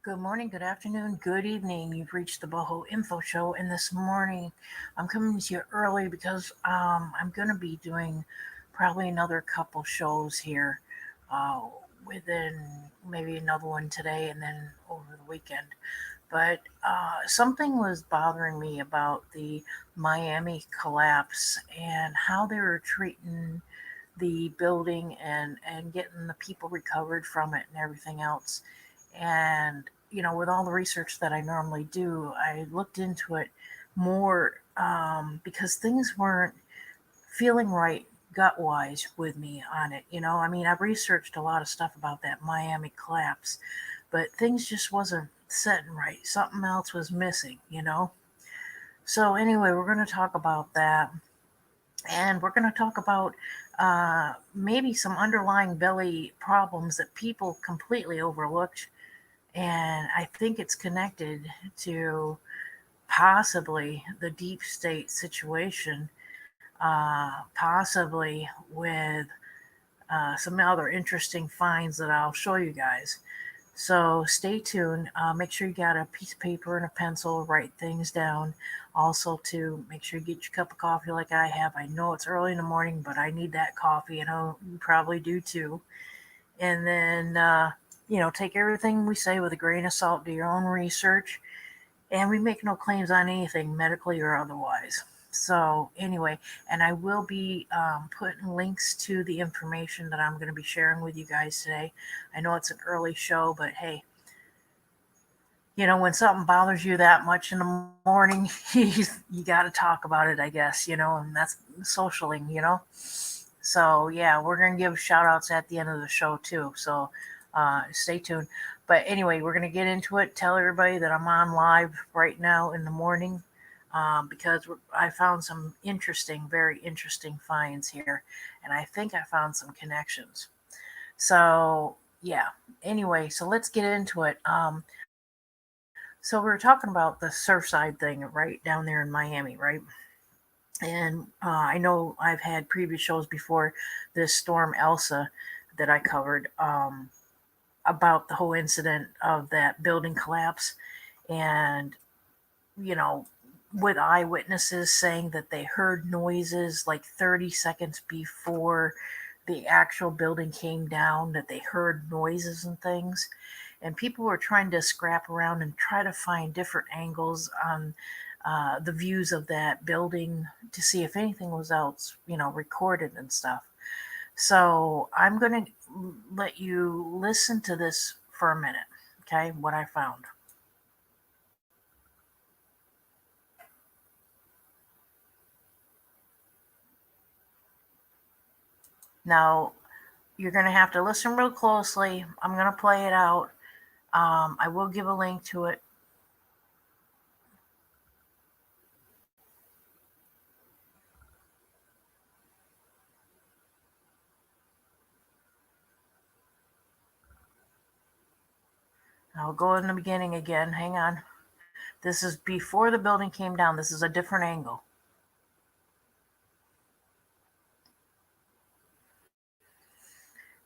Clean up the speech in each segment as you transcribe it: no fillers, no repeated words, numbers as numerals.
Good morning, good afternoon, good evening. You've reached the Boho Info Show, and this morning I'm coming to you early because I'm going to be doing probably another couple shows here uh, within maybe another one today and then over the weekend. But something was bothering me about the Miami collapse and how they were treating the building and getting the people recovered from it and everything else. And with all the research that I normally do, I looked into it more because things weren't feeling right gut wise with me on it. I mean, I've researched a lot of stuff about that Miami collapse, but things just wasn't setting right. Something else was missing. So anyway, we're going to talk about that, and we're going to talk about maybe some underlying belly problems that people completely overlooked. And I think it's connected to possibly the deep state situation, possibly with some other interesting finds that I'll show you guys. So stay tuned. Make sure you got a piece of paper and a pencil, write things down. Also, to make sure you get your cup of coffee like I have. I know it's early in the morning, but I need that coffee. I know you probably do too. And then, take everything we say with a grain of salt, do your own research. And we make no claims on anything, medically or otherwise. So, anyway, and I will be putting links to the information that I'm going to be sharing with you guys today. I know it's an early show, but hey, when something bothers you that much in the morning, you got to talk about it, I guess, and that's socialing. So, yeah, we're going to give shout outs at the end of the show, too. So, stay tuned. But anyway, we're going to get into it. Tell everybody that I'm on live right now in the morning because I found some very interesting finds here. And I think I found some connections. So, yeah. Anyway, so let's get into it. So, we were talking about the Surfside thing right down there in Miami, right? And I know I've had previous shows before this storm Elsa that I covered about the whole incident of that building collapse. And, you know, with eyewitnesses saying that they heard noises like 30 seconds before the actual building came down, that they heard noises and things. And people were trying to scrap around and try to find different angles on the views of that building to see if anything was else, recorded and stuff. So I'm going to let you listen to this for a minute, okay? What I found. Now, you're going to have to listen real closely. I'm going to play it out. I will give a link to it. I'll go in the beginning again. Hang on. This is before the building came down. This is a different angle.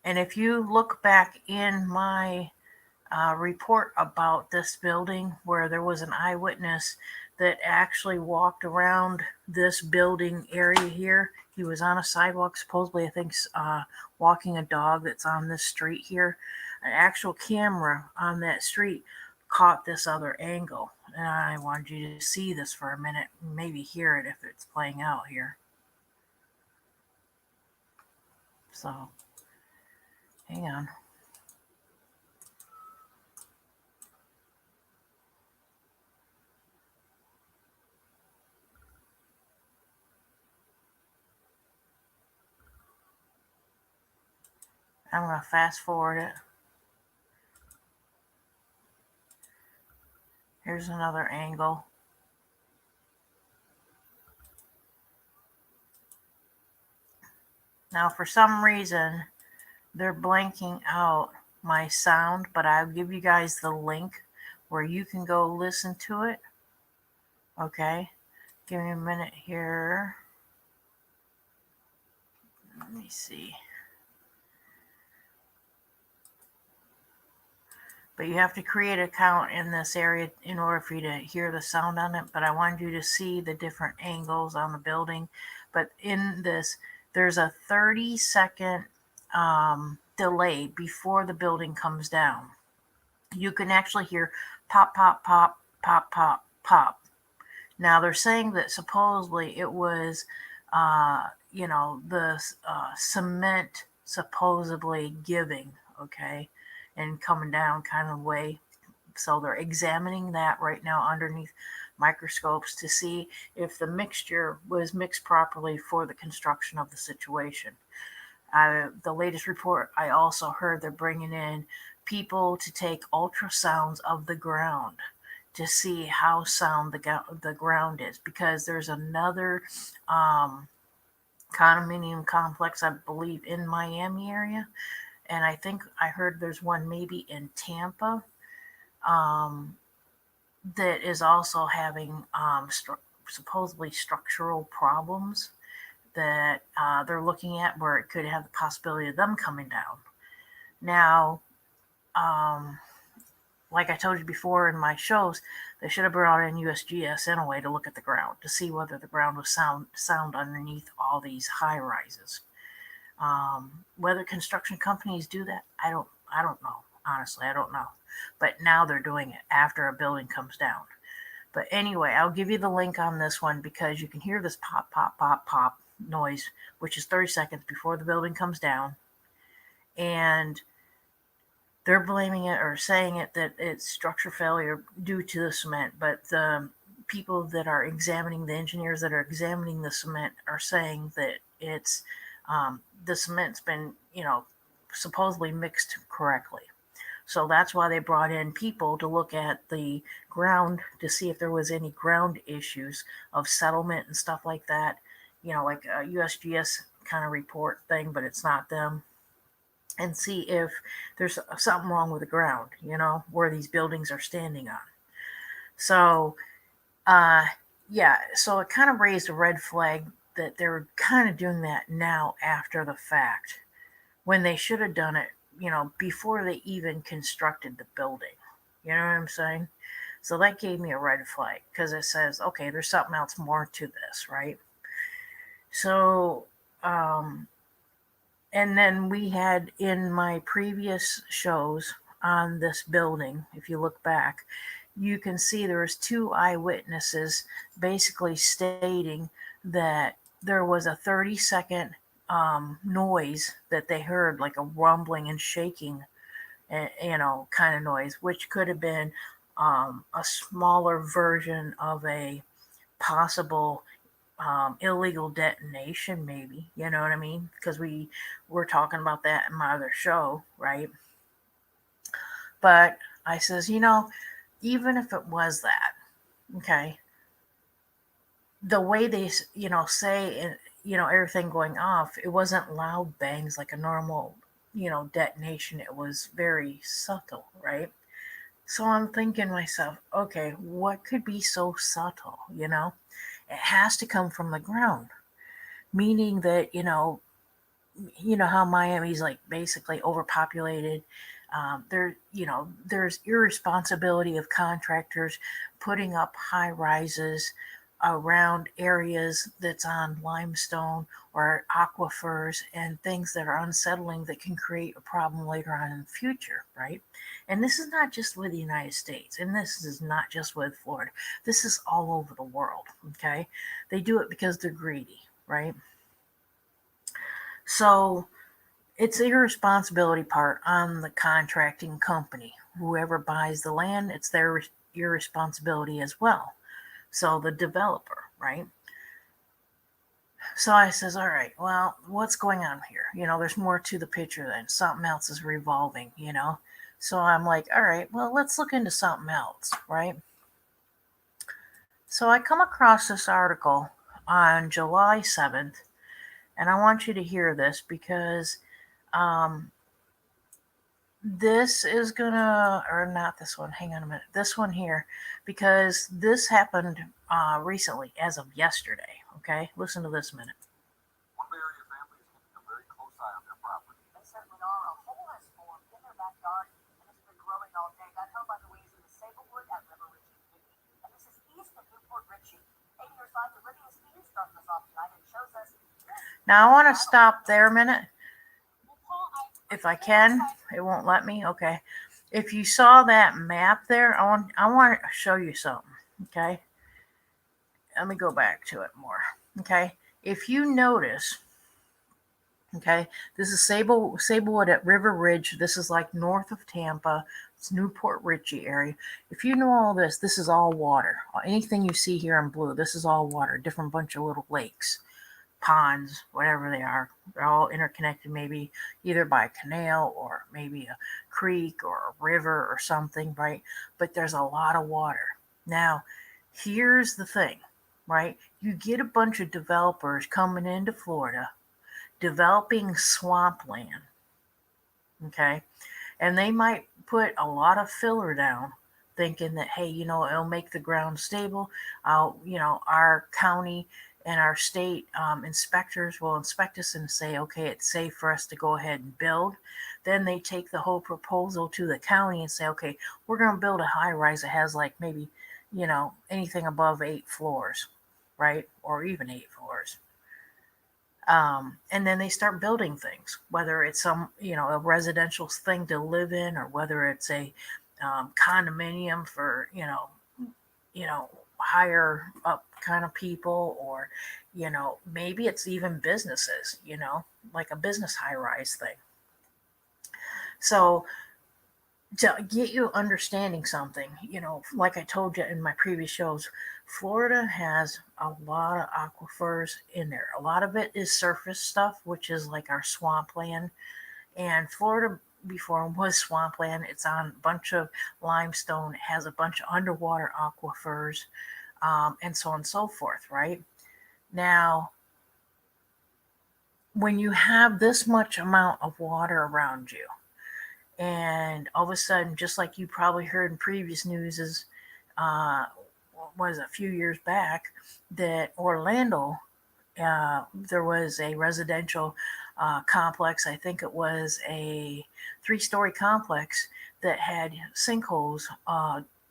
And if you look back in my report about this building, where there was an eyewitness that actually walked around this building area here. He was on a sidewalk, supposedly, I think, walking a dog that's on this street here. An actual camera on that street caught this other angle. And I wanted you to see this for a minute, maybe hear it if it's playing out here. So, hang on. I'm going to fast forward it. Here's another angle. Now, for some reason, they're blanking out my sound, but I'll give you guys the link where you can go listen to it. Okay, give me a minute here. Let me see. But you have to create an account in this area in order for you to hear the sound on it. But I wanted you to see the different angles on the building. But in this, there's a 30-second delay before the building comes down. You can actually hear pop, pop, pop, pop, pop, pop. Now they're saying that supposedly it was, the cement supposedly giving, okay, and coming down kind of way. So they're examining that right now underneath microscopes to see if the mixture was mixed properly for the construction of the situation. The latest report, I also heard they're bringing in people to take ultrasounds of the ground to see how sound the ground is, because there's another condominium complex, I believe, in Miami area, and I think I heard there's one maybe in Tampa, um, that is also having supposedly structural problems that they're looking at, where it could have the possibility of them coming down. Now, um, like I told you before in my shows, they should have brought in USGS anyway to look at the ground to see whether the ground was sound underneath all these high rises. Whether construction companies do that, I don't know. Honestly, I don't know. But now they're doing it after a building comes down. But anyway, I'll give you the link on this one because you can hear this pop, pop, pop, pop noise, which is 30 seconds before the building comes down. And they're blaming it or saying it that it's structure failure due to the cement. But the people that are examining, the engineers that are examining the cement, are saying that it's the cement's been, supposedly mixed correctly. So that's why they brought in people to look at the ground to see if there was any ground issues of settlement and stuff like that. Like a USGS kind of report thing, but it's not them. And see if there's something wrong with the ground, where these buildings are standing on. So, uh, yeah, so it kind of raised a red flag that they're kind of doing that now after the fact, when they should have done it, before they even constructed the building. You know what I'm saying? So that gave me a red flag because it says, okay, there's something else more to this, right? So, and then we had in my previous shows on this building, if you look back, you can see there was two eyewitnesses basically stating that there was a 30-second noise that they heard, like a rumbling and shaking, kind of noise, which could have been a smaller version of a possible illegal detonation, maybe. You know what I mean? Because we were talking about that in my other show, right? But I says, even if it was that, okay, the way they, say, everything going off, it wasn't loud bangs like a normal, detonation. It was very subtle, right? So I'm thinking to myself, okay, what could be so subtle, It has to come from the ground, meaning that, how Miami's like basically overpopulated. There's irresponsibility of contractors putting up high rises around areas that's on limestone or aquifers and things that are unsettling that can create a problem later on in the future, right? And this is not just with the United States, and this is not just with Florida. This is all over the world, okay? They do it because they're greedy, right? So it's the irresponsibility part on the contracting company. Whoever buys the land, it's their irresponsibility as well. So the developer, right? So I says, all right, well, what's going on here? There's more to the picture than something else is revolving. So I'm like, all right, well, let's look into something else, right? So I come across this article on July 7th, and I want you to hear this because um, this is gonna, or not this one, hang on a minute, this one here, because this happened recently, as of yesterday. Okay, listen to this minute. One Bay Area family is keeping a very close eye on their property. They certainly are. A hole has formed in their backyard, and it's been growing all day. Now I want to stop there a minute. If I can, it won't let me. Okay. If you saw that map there, I want to show you something. Okay. Let me go back to it more. Okay. If you notice, okay, this is Sablewood at River Ridge. This is like north of Tampa. It's Newport Richey area. If you know all this, this is all water. Anything you see here in blue, this is all water. Different bunch of little lakes, ponds, whatever they are. They're all interconnected, maybe either by a canal or maybe a creek or a river or something, right? But there's a lot of water. Now, here's the thing, right? You get a bunch of developers coming into Florida developing swampland, okay? And they might put a lot of filler down thinking that, hey, it'll make the ground stable. Our county and our state inspectors will inspect us and say, okay, it's safe for us to go ahead and build. Then they take the whole proposal to the county and say, okay, we're going to build a high rise that has like maybe, anything above 8 floors, right? Or even 8 floors. And then they start building things, whether it's a residential thing to live in, or whether it's a condominium for, higher up kind of people, or, maybe it's even businesses, like a business high rise thing. So to get you understanding something, like I told you in my previous shows, Florida has a lot of aquifers in there. A lot of it is surface stuff, which is like our swampland. And Florida before was swampland. It's on a bunch of limestone. It has a bunch of underwater aquifers, and so on and so forth, right? Now, when you have this much amount of water around you, and all of a sudden, just like you probably heard in previous news, is was a few years back that Orlando, there was a residential complex. I think it was a 3-story complex that had sinkholes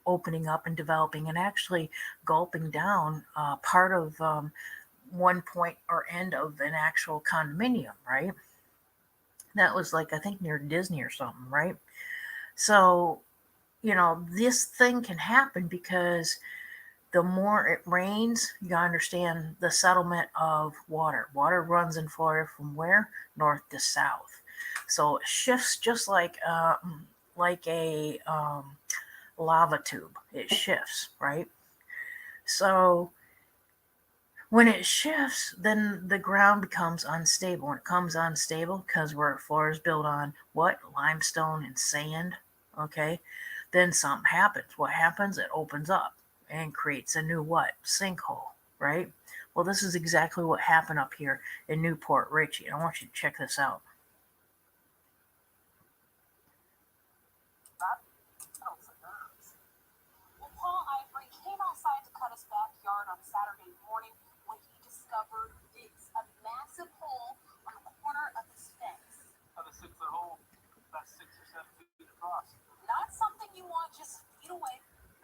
opening up and developing and actually gulping down part of one point or end of an actual condominium, right? That was like, I think, near Disney or something, right? So, this thing can happen because the more it rains, you understand the settlement of water. Water runs in Florida from where? North to south. So it shifts just like a lava tube. It shifts, right? So when it shifts, then the ground becomes unstable. When it becomes unstable, because where Florida's built on what? Limestone and sand, okay? Then something happens. What happens? It opens up and creates a new what? Sinkhole, right? Well, this is exactly what happened up here in Newport Richey. I want you to check this out.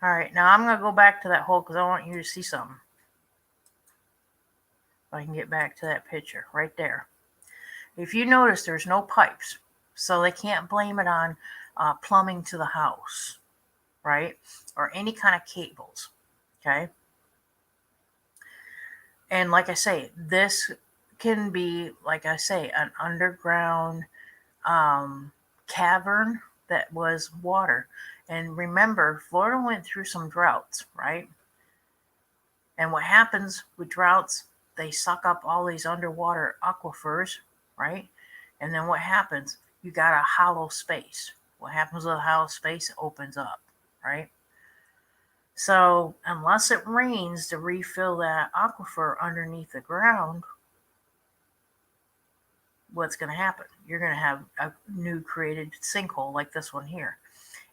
All right, now I'm going to go back to that hole because I want you to see something. If I can get back to that picture right there. If you notice, there's no pipes, so they can't blame it on plumbing to the house, right? Or any kind of cables, okay? And like I say, this can be, like I say, an underground cavern that was water. And remember, Florida went through some droughts, right? And what happens with droughts, they suck up all these underwater aquifers, right? And then what happens? You got a hollow space. What happens with a hollow space? It opens up, right? So unless it rains to refill that aquifer underneath the ground, what's going to happen? You're going to have a new created sinkhole like this one here.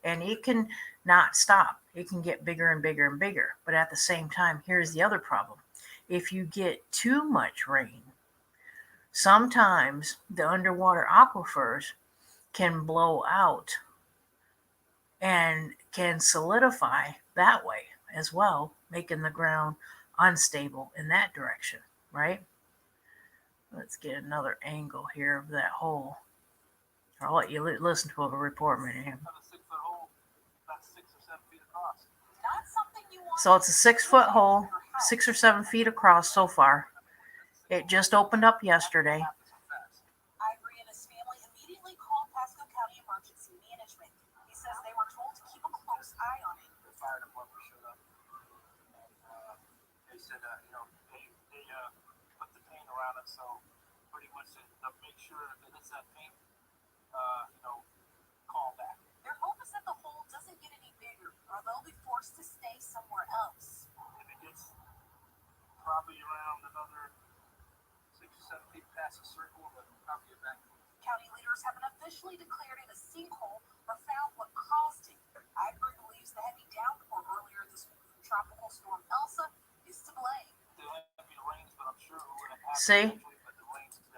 And it can not stop. It can get bigger and bigger and bigger. But at the same time, here's the other problem. If you get too much rain, sometimes the underwater aquifers can blow out and can solidify that way as well, making the ground unstable in that direction, right? Let's get another angle here of that hole. I'll let you listen to a report, man. So it's a 6-foot hole, 6 or 7 feet across so far. It just opened up yesterday. Ivory and his family immediately called Pasco County Emergency Management. He says they were told to keep a close eye on it. The fire department showed up, and they said, they put the paint around it, so pretty much they'll make sure if it hits that paint, call back. Their hope is that the hole doesn't get any bigger, or they'll be forced to stay somewhere else. If it gets probably around another 6 or 7 feet past the circle, but probably get back. County leaders haven't officially declared it a sinkhole or found what caused it. Ivory believes the heavy downpour earlier this week from Tropical Storm Elsa is to blame.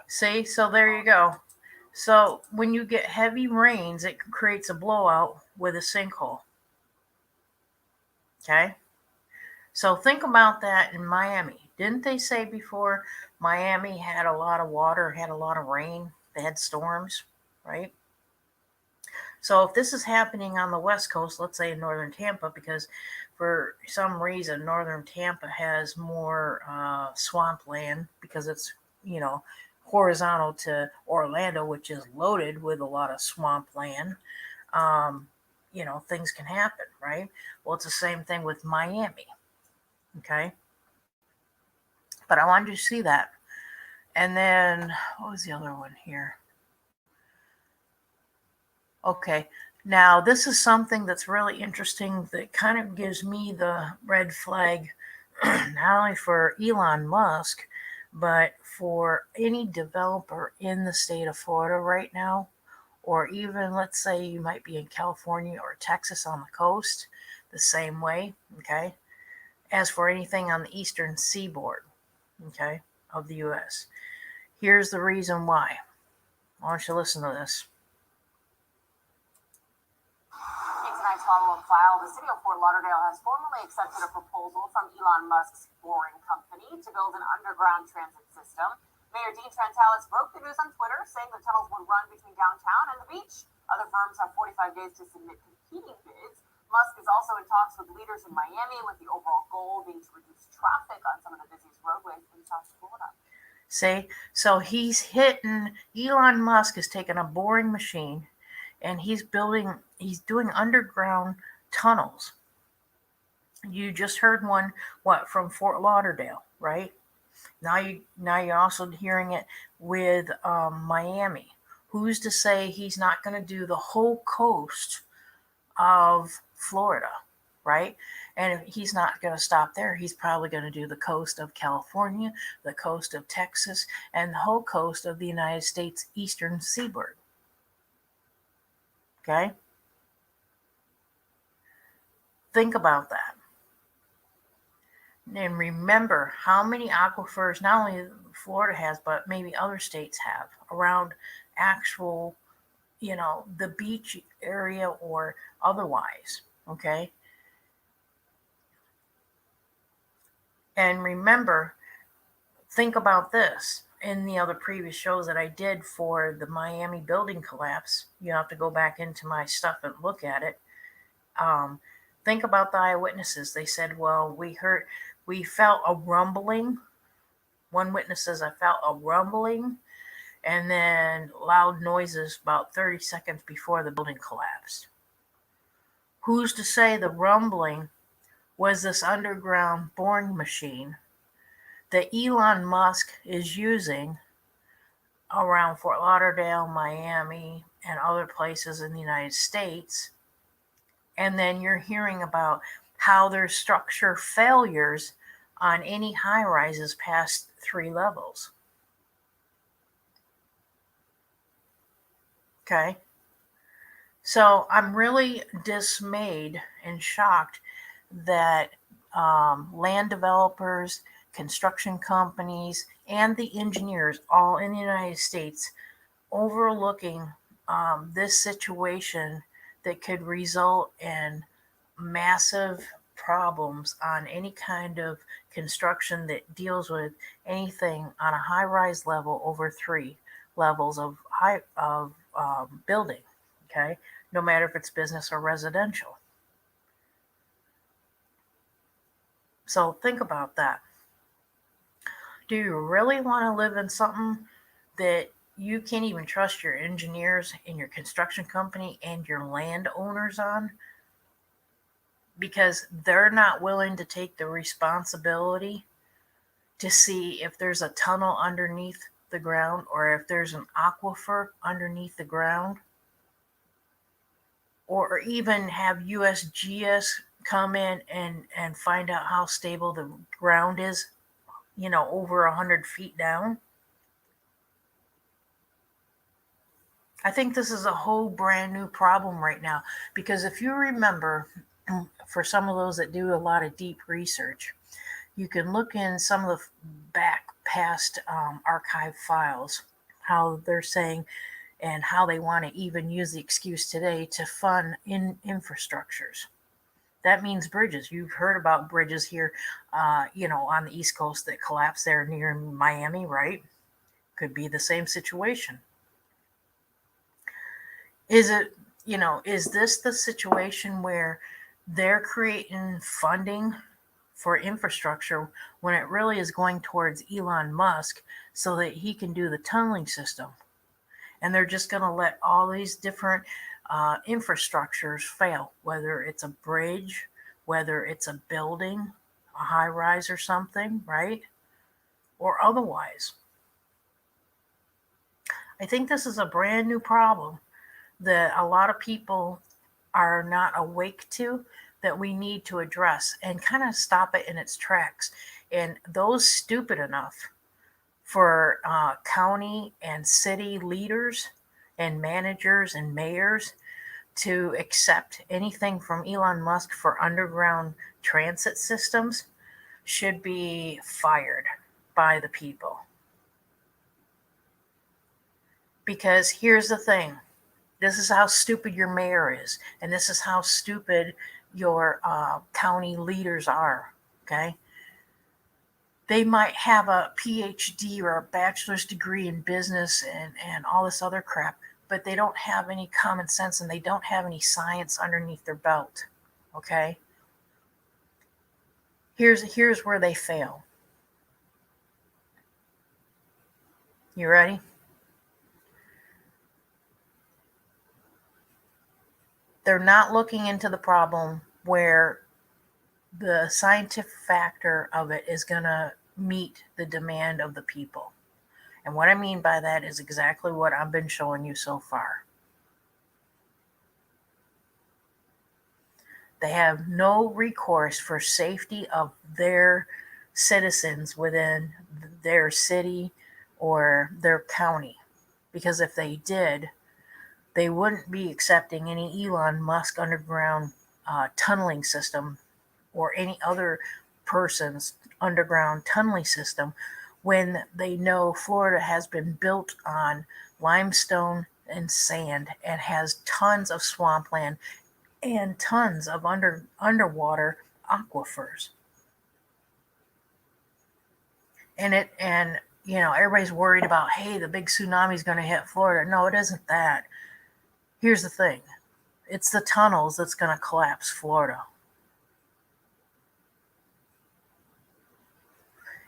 See, so there you go. So when you get heavy rains, it creates a blowout with a sinkhole. Okay? So think about that in Miami. Didn't they say before Miami had a lot of water, had a lot of rain, they had storms, right? So if this is happening on the West Coast, let's say in northern Tampa, because for some reason northern Tampa has more swampland because it's, horizontal to Orlando, which is loaded with a lot of swampland, things can happen, right? Well, it's the same thing with Miami, okay? But I wanted you to see that. And then, what was the other one here? Okay, now this is something that's really interesting that kind of gives me the red flag, not only for Elon Musk, but for any developer in the state of Florida right now, or even let's say you might be in California or Texas on the coast, the same way, okay, as for anything on the eastern seaboard, okay, of the U.S. Here's the reason why. I want you to listen to this. Tonight's follow-up file, the city of Fort Lauderdale has formally accepted a proposal from Elon Musk's Boring Company to build an underground transit system. Mayor Dean Trantalis broke the news on Twitter, saying the tunnels would run between downtown and the beach. Other firms have 45 days to submit competing bids. Musk is also in talks with leaders in Miami, with the overall goal being to reduce traffic on some of the busiest roadways in South Florida. See, so Elon Musk has taken a boring machine and he's doing underground tunnels. You just heard one, from Fort Lauderdale, right? Now you're also hearing it with Miami. Who's to say he's not going to do the whole coast of Florida, right? And he's not going to stop there. He's probably going to do the coast of California, the coast of Texas, and the whole coast of the United States eastern seaboard. Okay? Think about that. And remember how many aquifers not only Florida has, but maybe other states have around actual, the beach area or otherwise. Okay? And remember, think about this. In the other previous shows that I did for the Miami building collapse, you have to go back into my stuff and look at it. Think about the eyewitnesses. They said, well, we felt a rumbling. One witness says, I felt a rumbling and then loud noises about 30 seconds before the building collapsed. Who's to say the rumbling was this underground boring machine that Elon Musk is using around Fort Lauderdale, Miami, and other places in the United States? And then you're hearing about how there's structure failures on any high rises past 3 levels. Okay? So I'm really dismayed and shocked that land developers, construction companies, and the engineers all in the United States overlooking this situation that could result in massive problems on any kind of construction that deals with anything on a high rise level over 3 levels of building. Okay, no matter if it's business or residential. So think about that. Do you really want to live in something that you can't even trust your engineers in your construction company and your landowners on, because they're not willing to take the responsibility to see if there's a tunnel underneath the ground or if there's an aquifer underneath the ground, or even have USGS come in and find out how stable the ground is, over 100 feet down. I think this is a whole brand new problem right now, because if you remember, for some of those that do a lot of deep research, you can look in some of the back past archive files, how they're saying and how they want to even use the excuse today to fund infrastructures. That means bridges. You've heard about bridges here, on the East Coast that collapse there near Miami, right? Could be the same situation. Is it, is this the situation where they're creating funding for infrastructure when it really is going towards Elon Musk so that he can do the tunneling system? And they're just going to let all these different infrastructures fail, whether it's a bridge, whether it's a building, a high rise or something, right? Or otherwise. I think this is a brand new problem that a lot of people are not awake to, that we need to address and kind of stop it in its tracks. And those stupid enough for county and city leaders and managers and mayors to accept anything from Elon Musk for underground transit systems should be fired by the people. Because here's the thing. This is how stupid your mayor is, and this is how stupid your county leaders are. Okay, they might have a PhD or a bachelor's degree in business and all this other crap, but they don't have any common sense and they don't have any science underneath their belt. Okay, here's where they fail. You ready? They're not looking into the problem where the scientific factor of it is going to meet the demand of the people. And what I mean by that is exactly what I've been showing you so far. They have no recourse for safety of their citizens within their city or their county. Because if they did, they wouldn't be accepting any Elon Musk underground tunneling system or any other person's underground tunneling system when they know Florida has been built on limestone and sand and has tons of swampland and tons of underwater aquifers. And everybody's worried about, hey, the big tsunami is going to hit Florida. No, it isn't that. Here's the thing. It's the tunnels that's going to collapse Florida.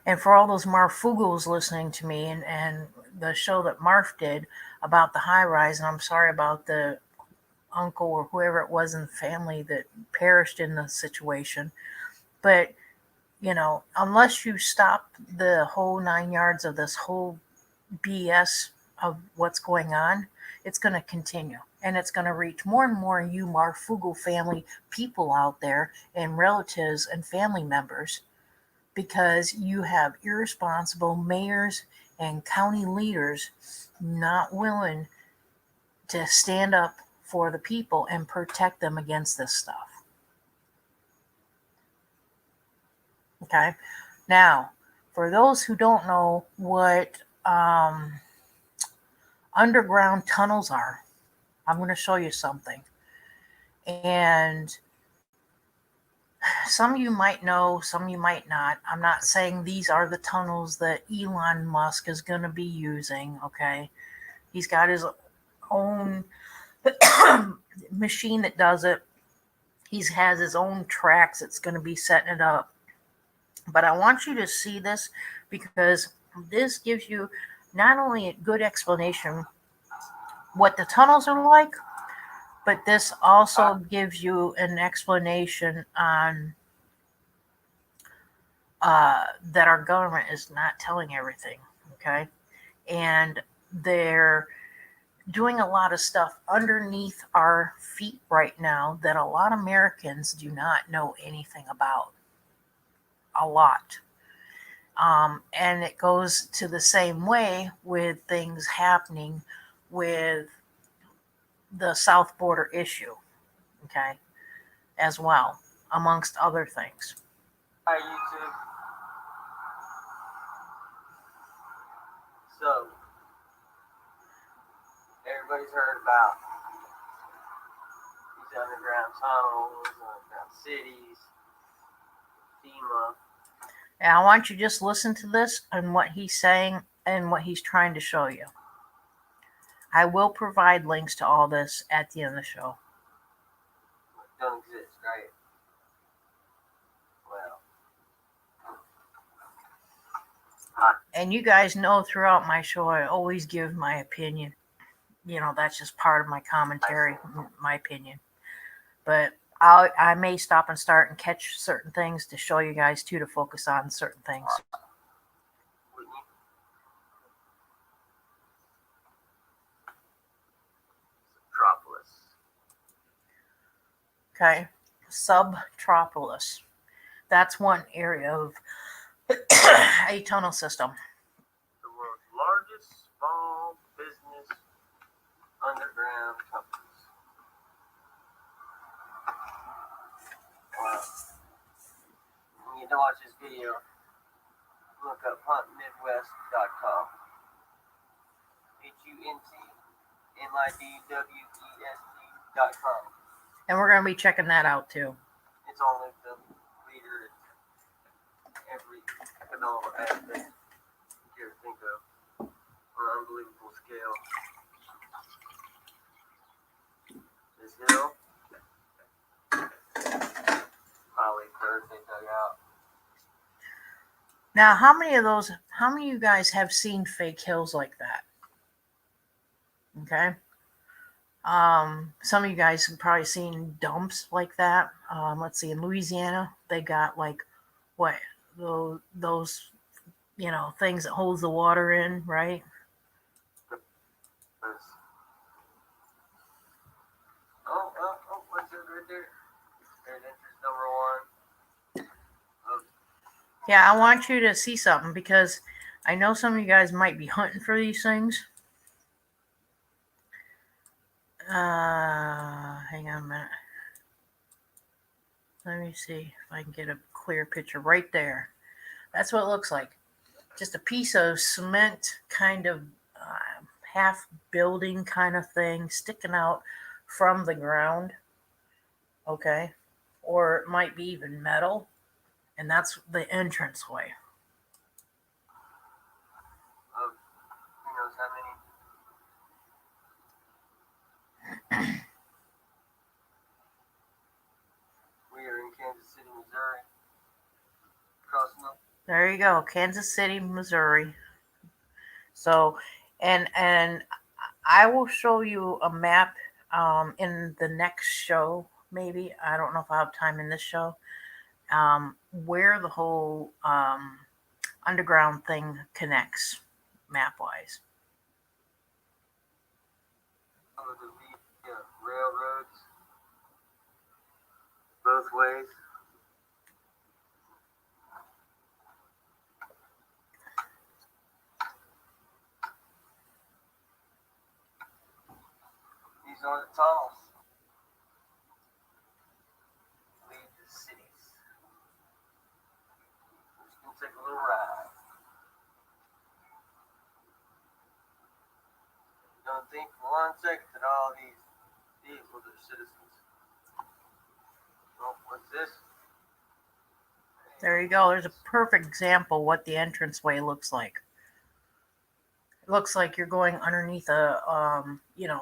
And for all those Marfugos listening to me and the show that Marf did about the high rise, and I'm sorry about the uncle or whoever it was in the family that perished in the situation. But, unless you stop the whole 9 yards of this whole BS of what's going on, it's going to continue. And it's going to reach more and more you Marfugo family people out there and relatives and family members, because you have irresponsible mayors and county leaders not willing to stand up for the people and protect them against this stuff. Okay? Now, for those who don't know what underground tunnels are, I'm going to show you something. And Some of you might know, some of you might not. I'm not saying these are the tunnels that Elon Musk is going to be using, okay? He's got his own machine that does it. He has his own tracks that's going to be setting it up. But I want you to see this because this gives you not only a good explanation what the tunnels are like, but this also gives you an explanation on that our government is not telling everything, okay? And they're doing a lot of stuff underneath our feet right now that a lot of Americans do not know anything about. A lot. And it goes to the same way with things happening with the South border issue, okay, as well, amongst other things. Hi, YouTube. So, everybody's heard about these underground tunnels, underground cities, FEMA. And I want you to just listen to this and what he's saying and what he's trying to show you. I will provide links to all this at the end of the show. Don't exist, right? Well. And you guys know throughout my show, I always give my opinion. You know, that's just part of my commentary, my opinion. But I may stop and start and catch certain things to show you guys too, to focus on certain things. Okay, subtropolis. That's one area of a tunnel system. The world's largest small business underground companies. Wow. You need to watch this video. Look up huntmidwest.com. HUNTMIDWEST.com. And we're going to be checking that out too. It's only the leader in every economic aspect you can think of on an unbelievable scale. This hill, probably Thursday dug out. Now, how many of you guys have seen fake hills like that? Okay. Some of you guys have probably seen dumps like that. Let's see, in Louisiana, they got like what those things that holds the water in, right? Oh, what's it right there? There's entrance number 1. Yeah, I want you to see something because I know some of you guys might be hunting for these things. Hang on a minute. Let me see if I can get a clear picture right there. That's what it looks like. Just a piece of cement, kind of half building kind of thing sticking out from the ground. Okay. Or it might be even metal. And that's the entranceway. Who knows how many? We are in Kansas City, Missouri. Crossing up. There you go, Kansas City, Missouri. So, and I will show you a map in the next show. Maybe I don't know if I have time in this show. Where the whole underground thing connects, map-wise. The railroads both ways. These are the tunnels. Lead to cities. We're just gonna take a little ride. Don't think for 1 second that all these vehicles are citizens. Oh, what's this? There you go. There's a perfect example what the entranceway looks like. It looks like you're going underneath a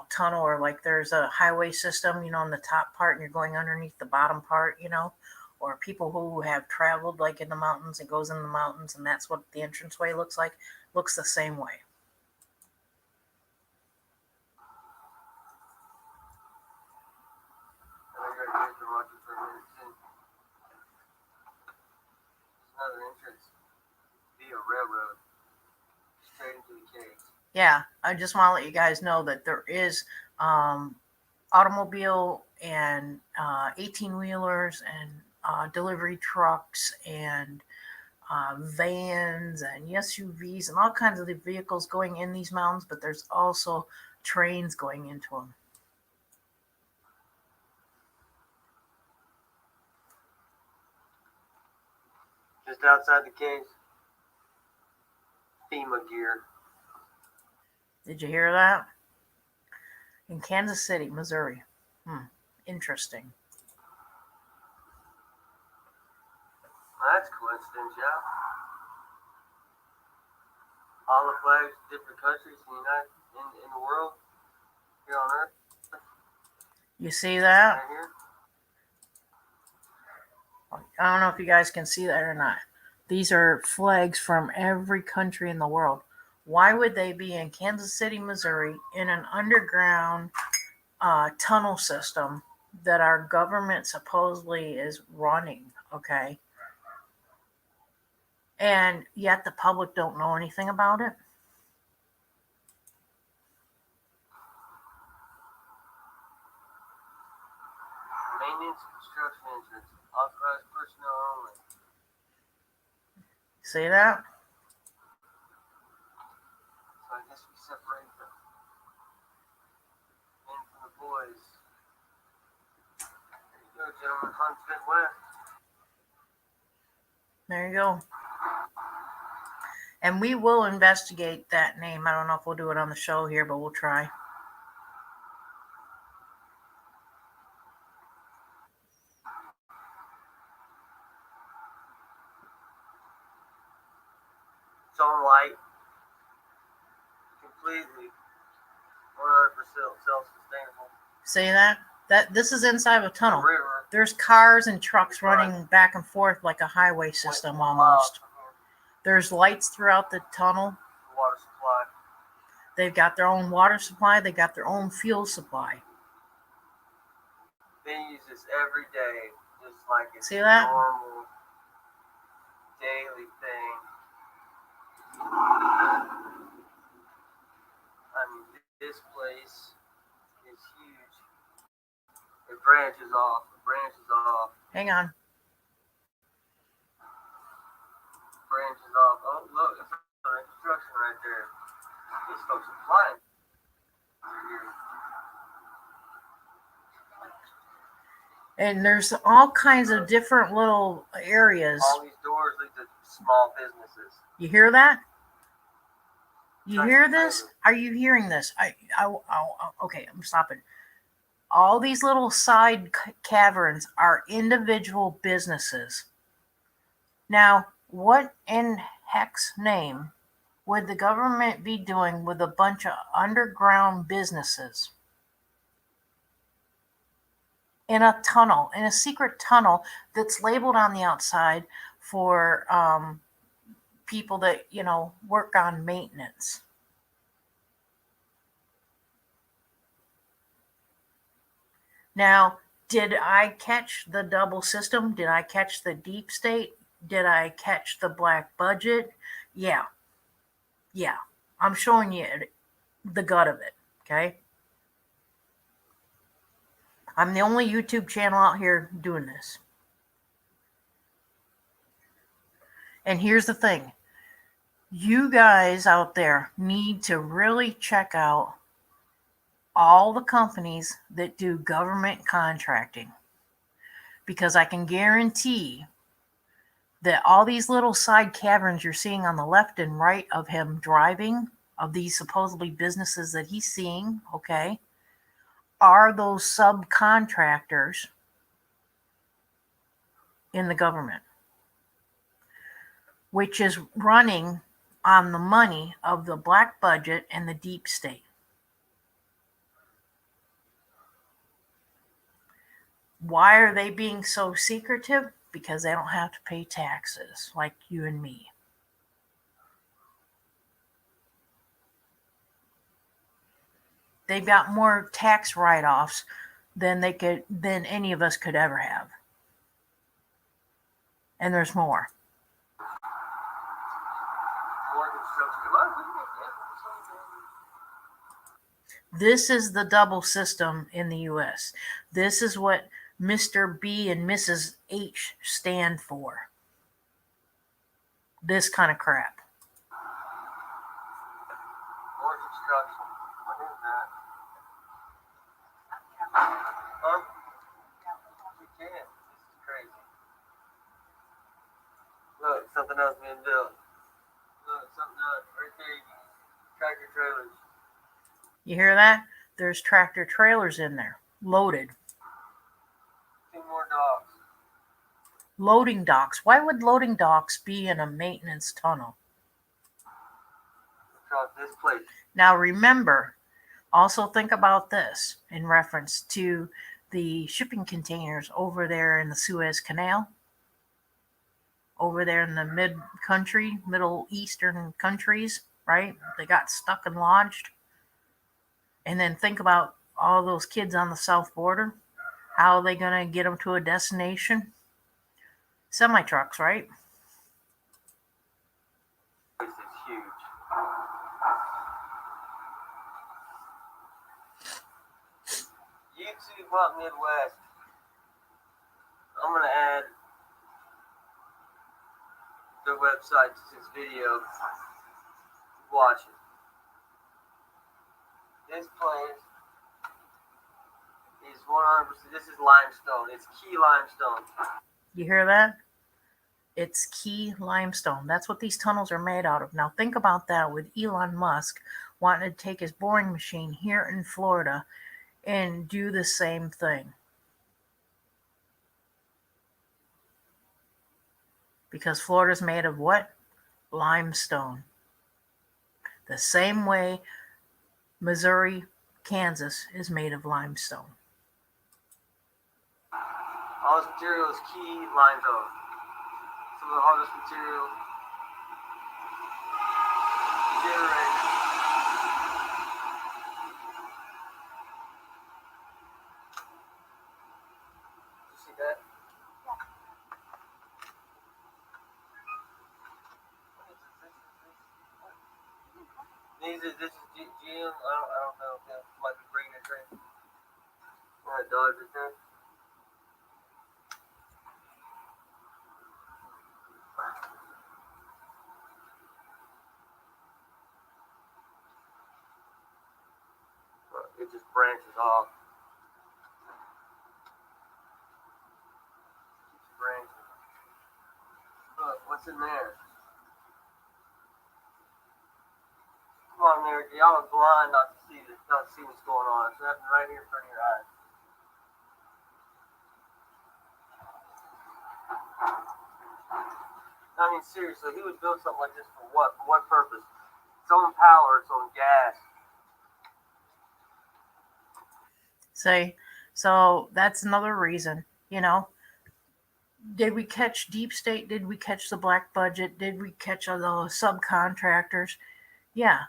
tunnel, or like there's a highway system, on the top part, and you're going underneath the bottom part, or people who have traveled like in the mountains, it goes in the mountains, and that's what the entranceway looks like. Looks the same way. And I gotta get the rocket for a minute too. It's not an entrance via railroad straight into the caves. Yeah, I just want to let you guys know that there is automobile and 18-wheelers and delivery trucks and vans and SUVs and all kinds of the vehicles going in these mountains, but there's also trains going into them. Just outside the caves, FEMA gear. Did you hear that? In Kansas City, Missouri. Interesting. Well, that's coincidence, yeah. All the flags, different countries in the world, here on Earth. You see that? Right here. I don't know if you guys can see that or not. These are flags from every country in the world. Why would they be in Kansas City, Missouri, in an underground tunnel system that our government supposedly is running? Okay. And yet the public don't know anything about it. Maintenance, construction entrance, authorized personnel only. See that? So I guess we separate the men from the boys. There you go, gentlemen. Huntsville West. There you go. And we will investigate that name. I don't know if we'll do it on the show here, but we'll try. Its own light. Completely 100% self-sustainable. See that? This is inside of a tunnel. The river. There's cars and trucks running back and forth like a highway system almost. There's lights throughout the tunnel. Water supply. They've got their own water supply. They got their own fuel supply. They use this every day, just like it's See a that? normal daily thing. I mean, this place is huge. It branches off. Hang on. Branches off. Oh, look, it's construction right there. These folks are flying. And there's all kinds of different little areas. All these doors lead to small businesses. You hear that? You hear this? Are you hearing this? Okay, I'm stopping. All these little side caverns are individual businesses. Now, what in heck's name would the government be doing with a bunch of underground businesses in a tunnel, in a secret tunnel that's labeled on the outside for people that, work on maintenance? Now, did I catch the double system? Did I catch the deep state? Did I catch the black budget? Yeah. I'm showing you the gut of it, okay? I'm the only YouTube channel out here doing this. And here's the thing. You guys out there need to really check out all the companies that do government contracting, because I can guarantee that all these little side caverns you're seeing on the left and right of him driving, of these supposedly businesses that he's seeing, okay, are those subcontractors in the government. which is running on the money of the black budget and the deep state. Why are they being so secretive? Because they don't have to pay taxes like you and me. They've got more tax write-offs than any of us could ever have. And there's more. This is the double system in the US. This is what Mr. B and Mrs. H stand for. This kind of crap. More construction. What is that? You can't. This is crazy. Look, something else being built. Look, something else right there. Tractor trailers. You hear that? There's tractor trailers in there, loaded. 2 more docks. Loading docks. Why would loading docks be in a maintenance tunnel? Across this place. Now remember, also think about this in reference to the shipping containers over there in the Suez Canal, over there in the Middle Eastern countries, right? They got stuck and lodged. And then think about all those kids on the south border. How are they going to get them to a destination? Semi-trucks, right? This is huge. YouTube Up Midwest. I'm going to add their website to this video. Watch it. This place is 100%. This is limestone. It's key limestone. You hear that? It's key limestone. That's what these tunnels are made out of. Now think about that with Elon Musk wanting to take his boring machine here in Florida and do the same thing. Because Florida's made of what? Limestone. The same way Missouri, Kansas is made of limestone. All this material is key limestone. Some of the hardest material. Generated. You see that? This is GM. I don't know if that might be bringing a train. That Dodge right there. It just branches off. Keeps branching. Look, what's in there? Come on, Mary. Y'all are blind not to see this, not to see what's going on. It's happening right here in front of your eyes. I mean, seriously, he would build something like this for what? For what purpose? Its own power, its own gas. See, so that's another reason, Did we catch deep state? Did we catch the black budget? Did we catch all the subcontractors? Yeah,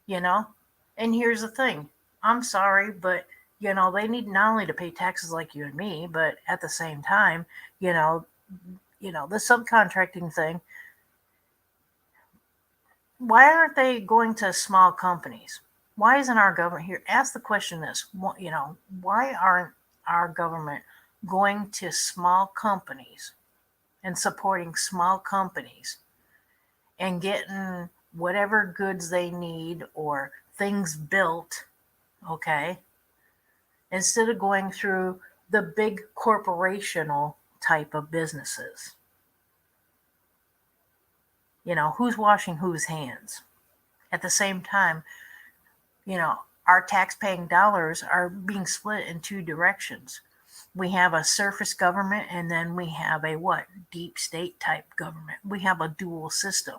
And here's the thing. I'm sorry, but, they need not only to pay taxes like you and me, but at the same time, the subcontracting thing, why aren't they going to small companies? Why isn't our government here? Ask the question this, why aren't our government going to small companies and supporting small companies and getting whatever goods they need or things built, okay, instead of going through the big corporational type of businesses? Who's washing whose hands? At the same time, our tax-paying dollars are being split in two directions. We have a surface government, and then we have a what? Deep state type government. We have a dual system.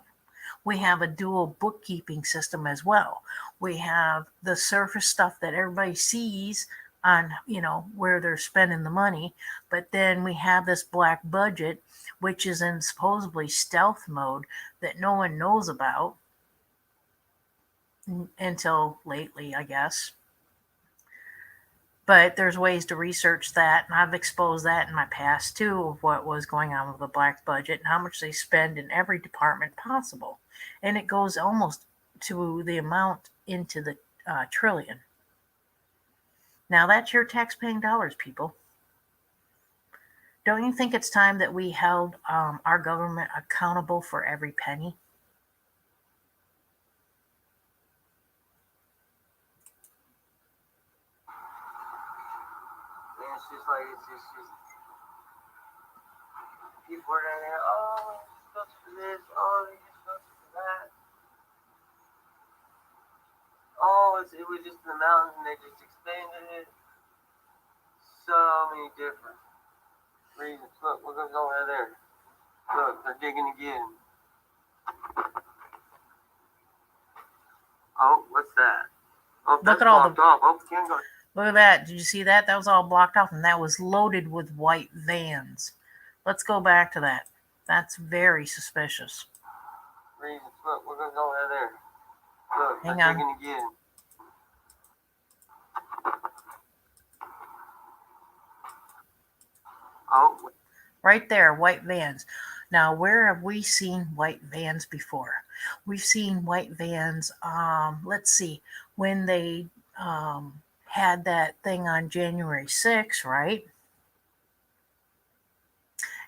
We have a dual bookkeeping system as well. We have the surface stuff that everybody sees on, where they're spending the money, but then we have this black budget, which is in supposedly stealth mode that no one knows about until lately, I guess. But there's ways to research that, and I've exposed that in my past too, of what was going on with the black budget and how much they spend in every department possible. And it goes almost to the amount into the trillion. Now that's your tax-paying dollars, people. Don't you think it's time that we held our government accountable for every penny? And it's just like, it's just people are down there, oh, it's supposed for this, oh, it's supposed for that. Oh, it was just in the mountains and they just expanded it. So many different reasons. Look, what goes on right there? Look, they're digging again. Oh, what's that? Oh, that's Look at all blocked off. Oh, can't go. Look at that. Did you see that? That was all blocked off, and that was loaded with white vans. Let's go back to that. That's very suspicious. Reasons. Look, what goes on right there? Look, Hang they're on. digging again. Oh, Right there, white vans. Now, where have we seen white vans before? We've seen white vans, let's see, when they had that thing on January 6th, right?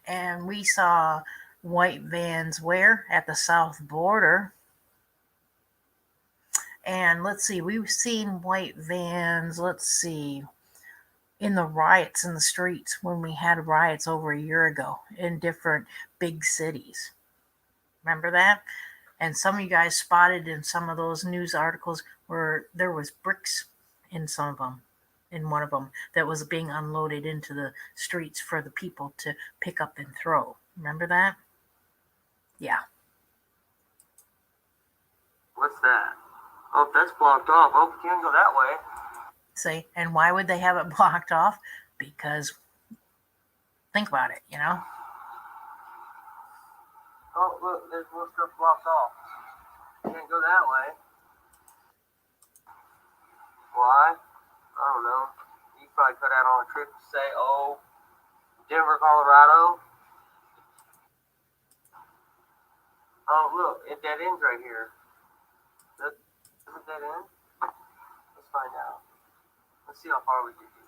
And we saw white vans where? At the south border. And let's see, we've seen white vans, let's see, in the riots in the streets when we had riots over a year ago in different big cities. Remember that? And some of you guys spotted in some of those news articles where there was bricks in some of them, in one of them, that was being unloaded into the streets for the people to pick up and throw. Remember that? Yeah. what's that? Oh, that's blocked off. Oh, can't go that way. See, and why would they have it blocked off? Because think about it, Oh, look, there's more stuff blocked off. Can't go that way. Why? I don't know. You probably cut out on a trip to say, oh, Denver, Colorado. Oh, look, it dead ends right here. Is it dead end? Let's find out. Let's see how far we can get.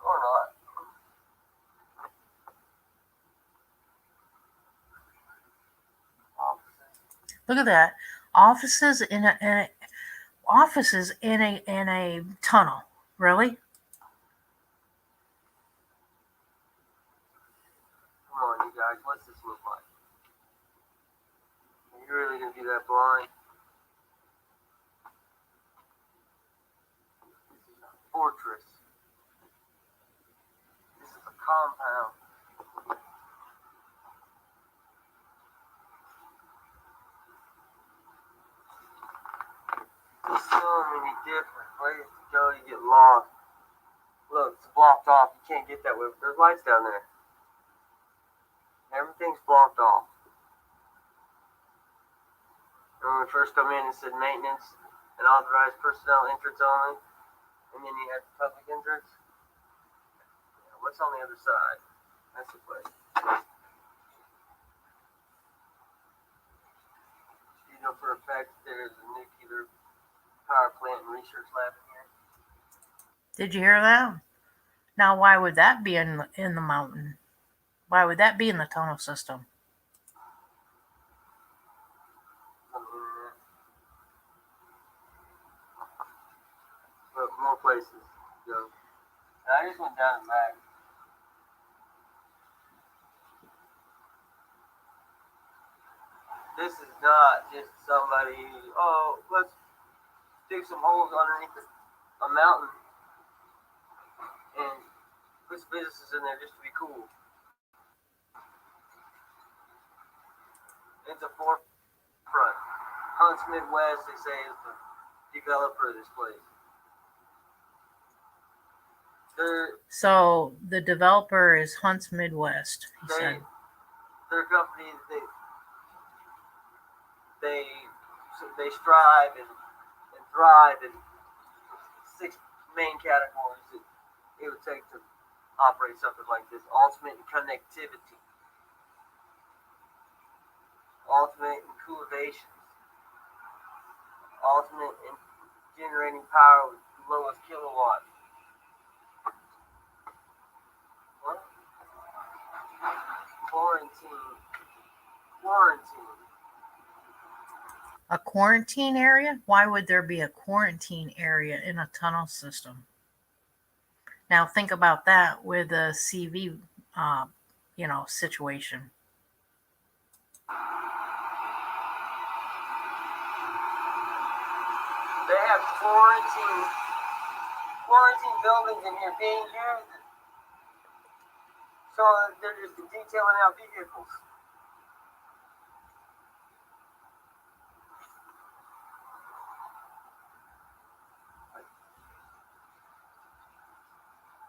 Or not. Look at that. Offices in a tunnel. Really? Come on, you guys. What's this look like? Are you really gonna be that blind? This is a fortress. This is a compound. There's so many different ways to go. You get lost. Look, it's blocked off. You can't get that way. There's lights down there. Everything's blocked off. And when we first come in, it said maintenance and authorized personnel entrance only. And then you had the public entrance. Yeah, what's on the other side? That's the place. You know for a fact there's a nuclear power plant and research lab in here. Did you hear that? Now, why would that be in the mountain? Why would that be in the tunnel system? Look, more places. Go. I just went down and back. This is not just somebody, oh, let's dig some holes underneath a mountain and put some businesses in there just to be cool. It's a forefront. Hunts Midwest, they say, is the developer of this place. So the developer is Hunts Midwest, he said. Their company, they strive and thrive in 6 main categories that it would take to operate something like this. Ultimate in connectivity, ultimate in cultivation, ultimate in generating power with the lowest kilowatt. What? Quarantine. A quarantine area? Why would there be a quarantine area in a tunnel system? Now think about that with a CV, situation. They have quarantine buildings in here being used, so they're just detailing out vehicles.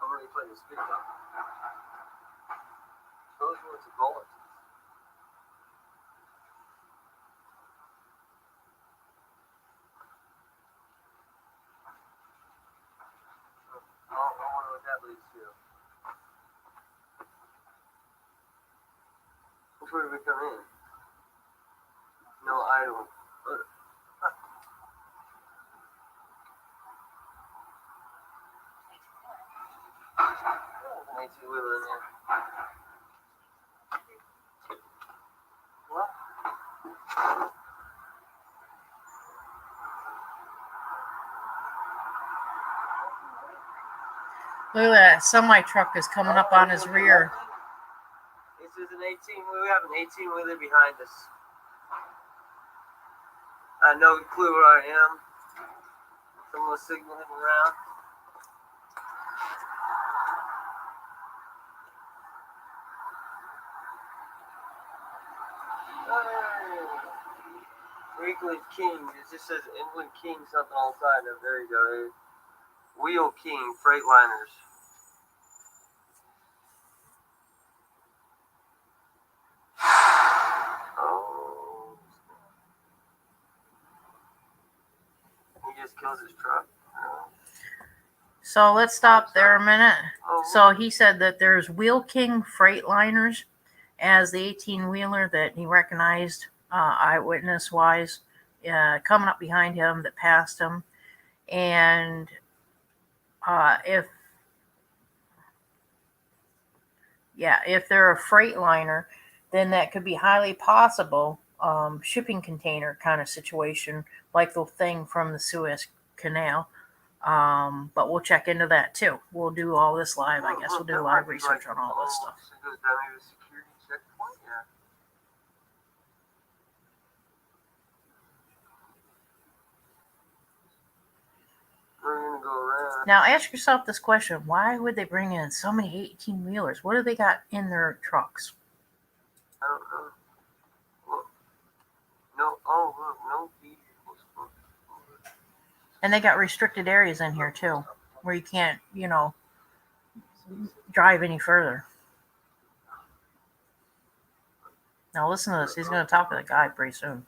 I'm really playing this video. Those were the bullets. I wonder what that leads to. Which way did we come in? No idle. 18-wheeler in there. What? Look at that. Semi truck is coming up on his rear. This is an 18-wheeler. We have an 18-wheeler behind us. I have no clue where I am. Someone signaling around. Weekly King. It just says Inland King something on the side of. There you go. Wheel King Freightliners. Oh. He just kills his truck. So let's stop there a minute. So he said that there's Wheel King Freightliners as the 18-wheeler that he recognized eyewitness-wise coming up behind him that passed him. And if they're a Freightliner, then that could be highly possible shipping container kind of situation, like the thing from the Suez Canal. But we'll check into that too. We'll do all this live. I guess we'll do live research on all this stuff. We're gonna go around. Now ask yourself this question: why would they bring in so many 18-wheelers? What do they got in their trucks? I don't know. Look. No. Oh, look. No vehicles. And they got restricted areas in here too, where you can't, drive any further. Now listen to this. He's going to talk to the guy pretty soon.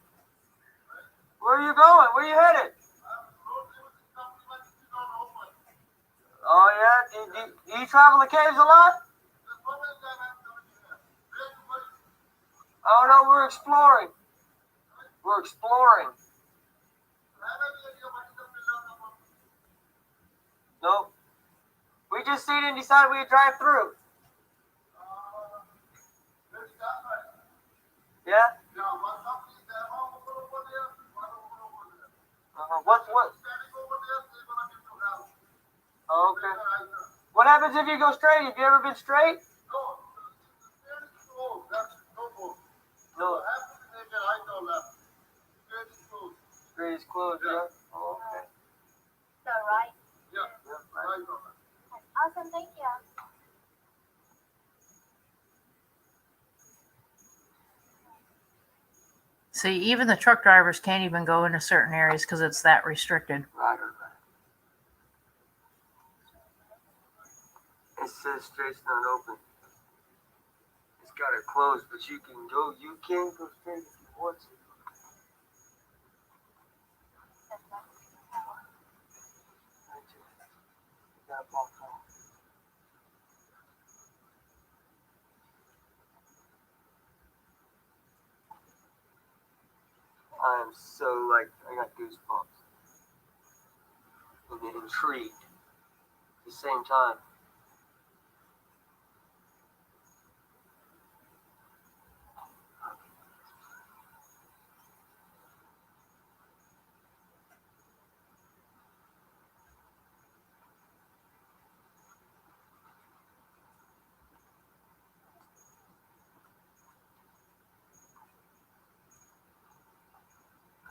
Where are you going? Where are you headed? Oh yeah. Do you travel the caves a lot? Oh no, we're exploring. We're exploring. Nope. We just seen it and decided we'd drive through. Yeah? What? Oh, okay. What happens if you go straight? Have you ever been straight? No. Straight is closed, yeah? Oh, okay. Awesome, thank you. See, even the truck drivers can't even go into certain areas because it's that restricted. Right. It says straight's not open. It's got it closed, but you can go. You can go straight if you want to. I am so like I got goosebumps and intrigued at the same time.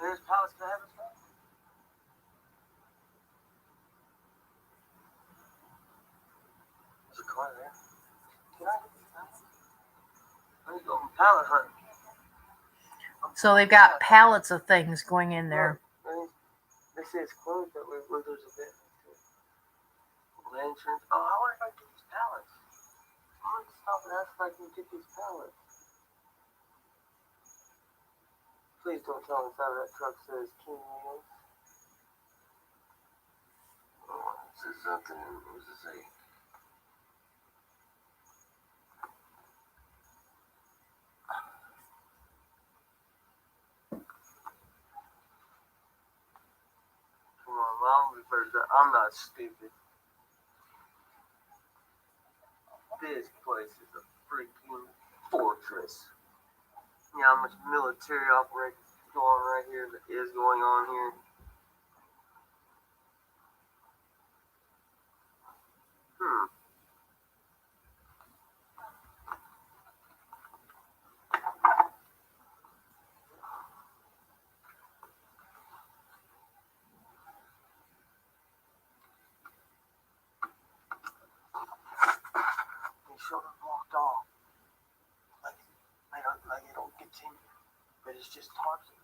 There's pallets. Can I have this guy? There's a car there. Can I get these pallets? Let's go pallet hunt. So they've got pallets of things going in there. They say it's closed, but where there's a bit. Lanterns. Oh, I wonder if I can get these pallets. I'm going to stop and ask if I can get these pallets. Please don't tell us how that truck says King Wheels. Oh, it says something. What does it say? Come on, Mom. I'm not stupid. This place is a freaking fortress. You know how much military operation going on right here that is going on here. They should have blocked off. Like they don't continue. But it's just talking.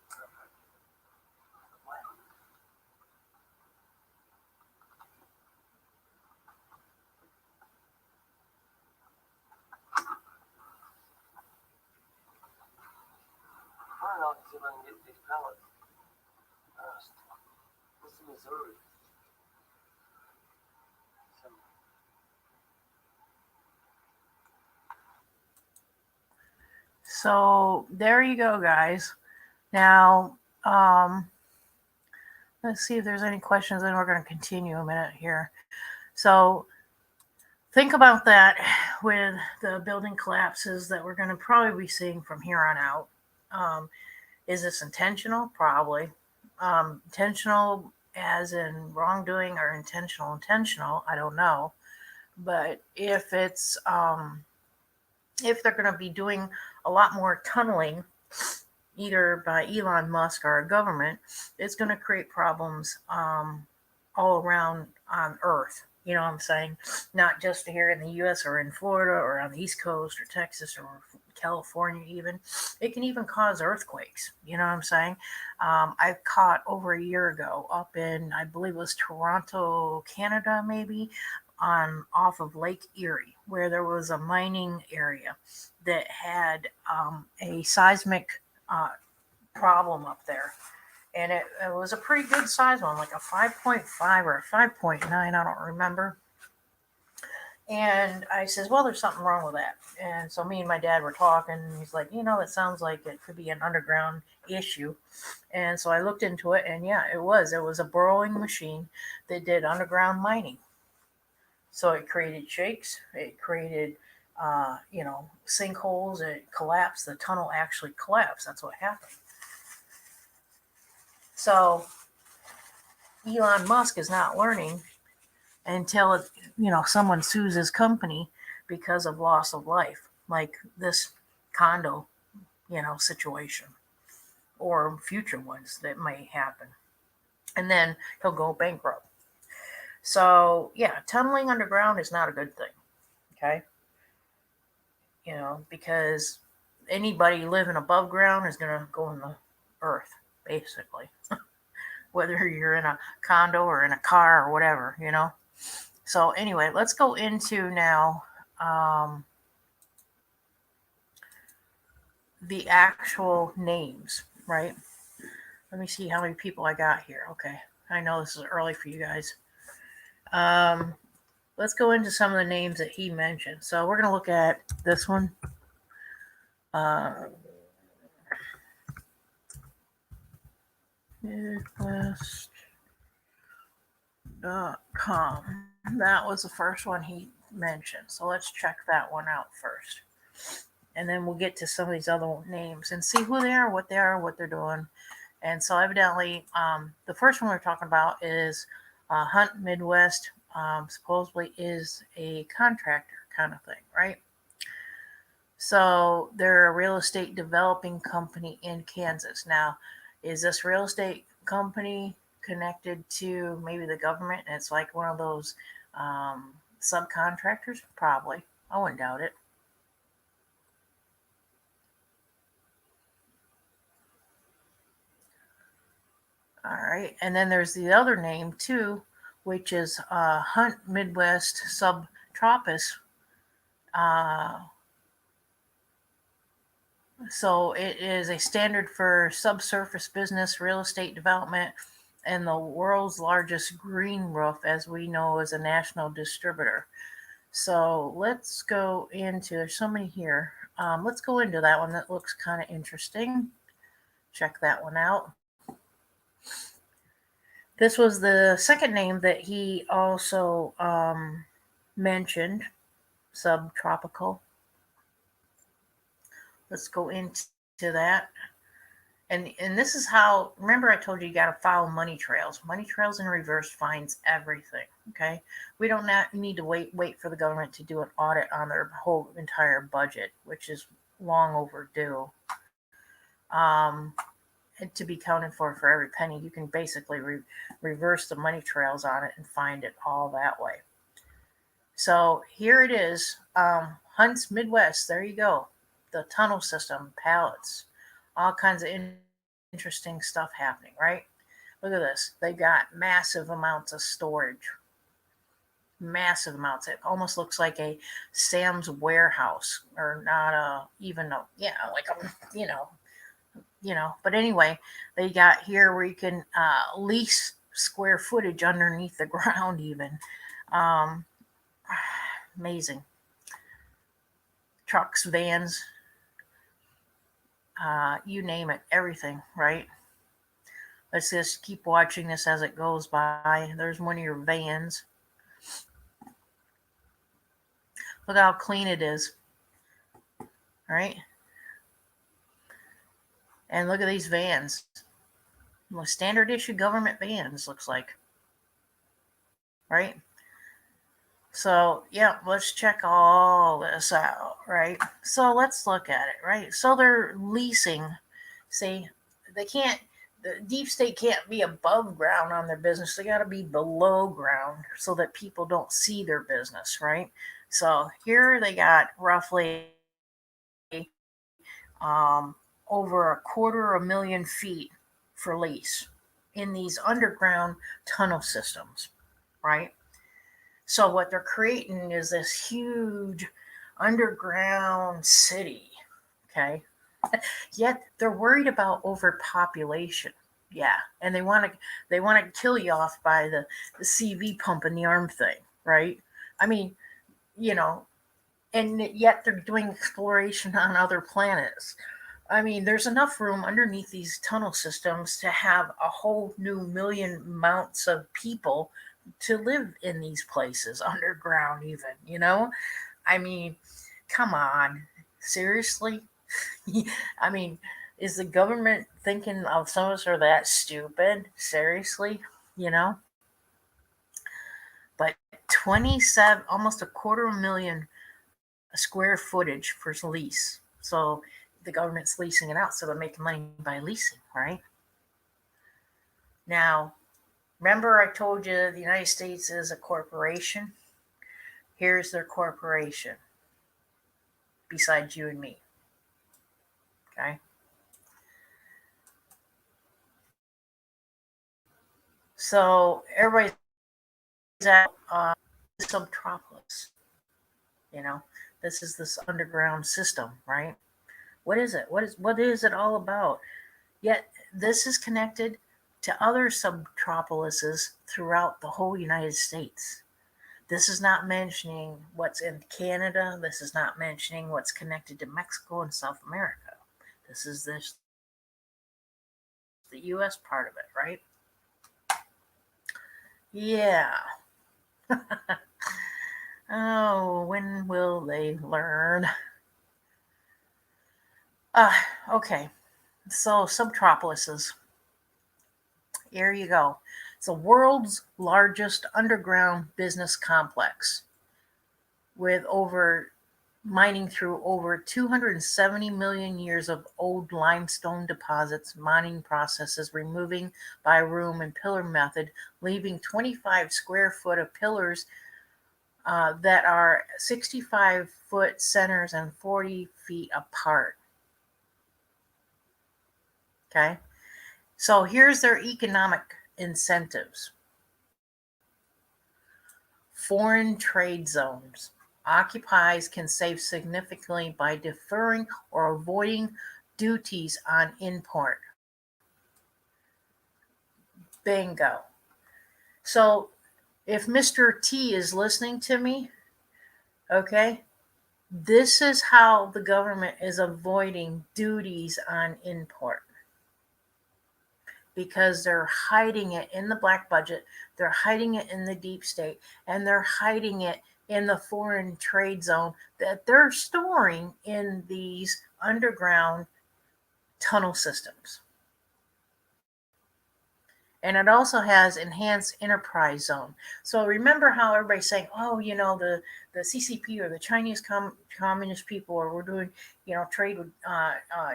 I don't know if I can get these pallets. This is Missouri. So there you go, guys. Now, let's see if there's any questions, and we're going to continue a minute here. So think about that with the building collapses that we're going to probably be seeing from here on out. Is this intentional? Probably. Intentional as in wrongdoing or intentional, I don't know. But if it's if they're going to be doing a lot more tunneling, either by Elon Musk or our government, it's going to create problems all around on Earth. You know what I'm saying? Not just here in the U.S. or in Florida or on the East Coast or Texas or California even. It can even cause earthquakes. You know what I'm saying? I caught over a year ago up in, I believe it was Toronto, Canada, maybe, on off of Lake Erie, where there was a mining area that had a seismic problem up there. And it was a pretty good size one, like a 5.5 or a 5.9, I don't remember. And I says, well, there's something wrong with that. And so me and my dad were talking, and he's like, it sounds like it could be an underground issue. And so I looked into it, and yeah, it was. It was a burrowing machine that did underground mining. So it created shakes, it created, sinkholes, it collapsed. The tunnel actually collapsed. That's what happened. So Elon Musk is not learning until someone sues his company because of loss of life, like this condo, situation, or future ones that may happen, and then he'll go bankrupt. So yeah, tunneling underground is not a good thing. Okay. Because anybody living above ground is going to go in the earth, basically, whether you're in a condo or in a car or whatever. So, anyway, let's go into now the actual names, right? Let me see how many people I got here. Okay. I know this is early for you guys. Let's go into some of the names that he mentioned. So, we're going to look at this one. Midwest.com. That was the first one he mentioned. So let's check that one out first. And then we'll get to some of these other names and see who they are, what they're doing. And so evidently, the first one we're talking about is Hunt Midwest. Supposedly is a contractor kind of thing, right? So they're a real estate developing company in Kansas. Now, is this real estate company connected to maybe the government? And it's like one of those subcontractors? Probably. I wouldn't doubt it. All right. And then there's the other name too, which is Hunt Midwest Subtropis. So it is a standard for subsurface business real estate development and the world's largest green roof, as we know, as a national distributor. So let's go into, there's so many here. Let's go into that one that looks kind of interesting. Check that one out. This was the second name that he also mentioned, subtropical. Let's go into that. And this is how, remember I told you got to follow money trails. Money trails in reverse finds everything, okay? We don't need to wait for the government to do an audit on their whole entire budget, which is long overdue. To be counted for every penny. You can basically reverse the money trails on it and find it all that way. So here it is, Hunt's Midwest. There you go. The tunnel system, pallets, all kinds of interesting stuff happening, right? Look at this. They got massive amounts of storage. Massive amounts. It almost looks like a Sam's warehouse, or not even a, like a, but anyway, they got here where you can lease square footage underneath the ground even. Amazing. Trucks, vans, you name it, everything, right? Let's just keep watching this as it goes by. There's one of your vans. Look how clean it is. All right. And look at these vans. Standard issue government vans, looks like. Right? So, yeah, let's check all this out, right? So let's look at it, right? So they're leasing. See, the deep state can't be above ground on their business. They got to be below ground so that people don't see their business, right? So here they got roughly over 250,000 feet for lease in these underground tunnel systems, right? So what they're creating is this huge underground city, okay? Yet they're worried about overpopulation. Yeah, and they want to kill you off by the CV pump and the arm thing, right? I mean, and yet they're doing exploration on other planets. I mean, there's enough room underneath these tunnel systems to have a whole new million amounts of people to live in these places underground even. I mean, come on, seriously. I mean, is the government thinking of some of us are that stupid? Seriously, but 27, almost 250,000 square footage for lease. So the government's leasing it out, so they're making money by leasing, right? Now, Remember, I told you the United States is a corporation? Here's their corporation, besides you and me. Okay? So everybody's at subtropolis. You know, this is this underground system, right? What is it? What is it all about? Yet this is connected to other subtropolises throughout the whole United States. This is not mentioning what's in Canada. This is not mentioning what's connected to Mexico and South America. This is the US part of it, right? Yeah. Oh, when will they learn? Okay. So subtropolises. Here you go. It's the world's largest underground business complex with over mining through over 270 million years of old limestone deposits, mining processes, removing by room and pillar method, leaving 25 square foot of pillars that are 65-foot centers and 40 feet apart. Okay. So here's their economic incentives. Foreign trade zones. Occupiers can save significantly by deferring or avoiding duties on import. Bingo. So if Mr. T is listening to me, okay, this is how the government is avoiding duties on import. Because they're hiding it in the black budget, they're hiding it in the deep state, and they're hiding it in the foreign trade zone that they're storing in these underground tunnel systems. And it also has enhanced enterprise zone. So remember how everybody's saying, oh, the CCP or the Chinese communist people, or we're doing, trade with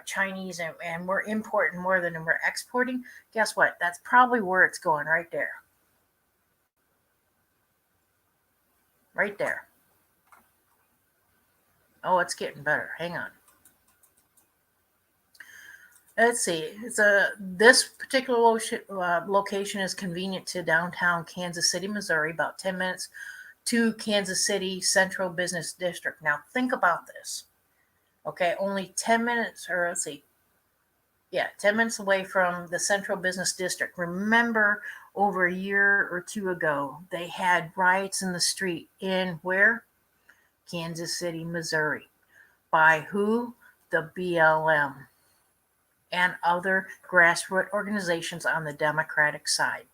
Chinese and we're importing more than we're exporting. Guess what? That's probably where it's going, right there. Right there. Oh, it's getting better. Hang on. Let's see. This particular location is convenient to downtown Kansas City, Missouri, about 10 minutes to Kansas City Central Business District. Now, think about this. Okay, only 10 minutes, or let's see. Yeah, 10 minutes away from the Central Business District. Remember, over a year or two ago, they had riots in the street in where? Kansas City, Missouri. By who? The BLM and other grassroots organizations on the Democratic side.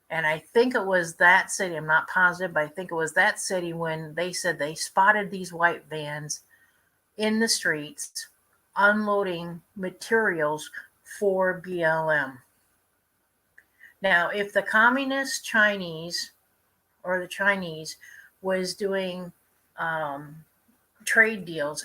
And I think it was that city, I'm not positive, but I think it was that city when they said they spotted these white vans in the streets unloading materials for BLM. Now, if the communist Chinese or the Chinese was doing trade deals,